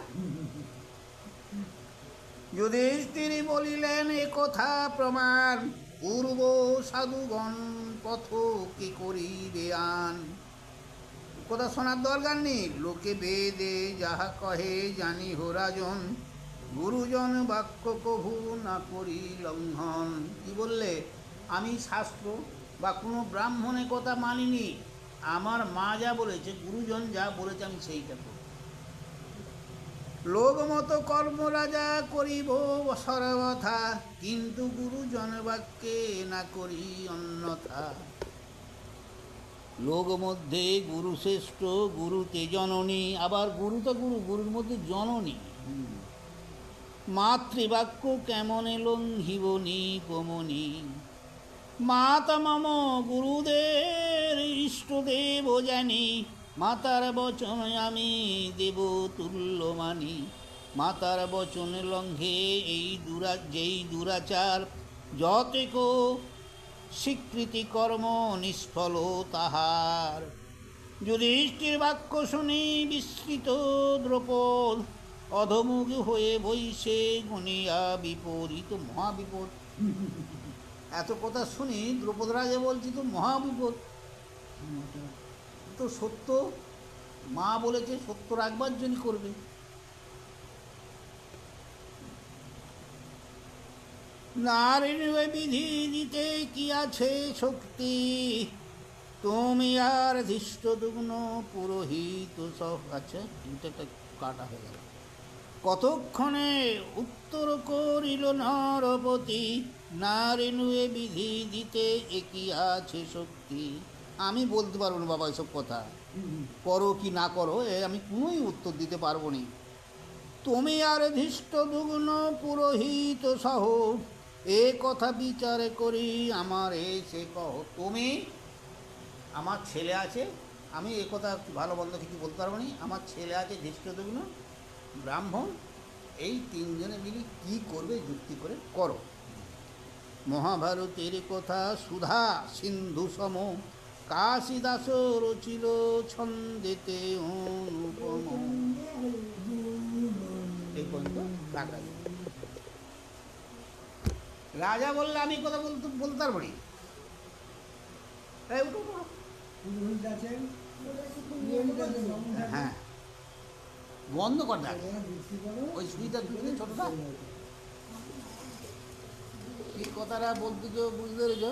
যুধিষ্ঠির বলিলেন এ কথা প্রমাণ, পূর্ব সাধুগণ পথ কি করিবে আন। কথা শোনার দরকার নেই, লোকে বেদে যাহা কহে জানি হো রাজন, গুরুজন বাক্য কভু না করি লঙ্ঘন। কি বললে? আমি শাস্ত্র বা কোনো ব্রাহ্মণের কথা মানিনি, আমার মা যা বলেছে, গুরুজন যা বলেছে আমি সেইটা করব। লোক মতো কর্ম রাজা করিব সর্বথা, কিন্তু গুরুজন বাক্যে না করি অন্যথা। লোক মধ্যে গুরু শ্রেষ্ঠ, গুরুতে জননী, আবার গুরু তো গুরু, গুরুর মধ্যে জননী। মাতৃবাক্য কেমনে লঙ্ঘিবনি কমনি, মাতা মম গুরুদের ইষ্টদেব জানি, মাতার বচন আমি দেব তুল্য মানি। মাতার বচন লঙ্ঘে যেই দুরাচার, যতেক স্বীকৃতি কর্ম নিষ্ফল তাহার। যুধিষ্ঠির বাক্য শুনি বিস্মৃত দ্রৌপদ, অধমুখ হয়ে বইসে গুনিয়া বিপরীত। মহাবিপদ, এত কথা শুনি দ্রৌপদ রাজা বলছি তো মহাবিপদ। তো সত্য, মা বলেছে সত্য রাখবার জন্য করবে। নারীর বিধি দিতে কি আছে শক্তি, তুমি আর ধৃষ্ট দুগ্ন পুরোহিত সব। আচ্ছা, এটা একটা কাটা হয়ে গেল। কতক্ষণে উত্তর করিল নরপতি, নারী নুয়ে বিধি দিতে একই আছে শক্তি। আমি বলতে পারবো না বাবা এসব কথা, করো কি না করো এ আমি কোনোই উত্তর দিতে পারবো না। তুমি আর ধৃষ্ট দুগ্ন পুরোহিত সহ এ কথা বিচারে করি আমার এসে কহ। তুমি, আমার ছেলে আছে, আমি এ কথা ভালো মন্দ কিছু বলতে পারবো না, আমার ছেলে আছে ধৃষ্টদুগ্ন ব্রাহ্মণ, এই তিনজনে মিলে কী করবে যুক্তি করে করো। মহাভারতের কথা সুধা সিন্ধু সম কাশিদাস রচিল ছন্দেতে অনুপম। এই পর্যন্ত রাখা যায়। রাজা বললে আমি কথা বলতে পারবো না। এই উঠো, উঠো। হ্যাঁ, বন্ধ কর দেখ ওই সুইটা তুলতে ছোটটা। এই কথাটা বলতে বুঝতে পেরেছ?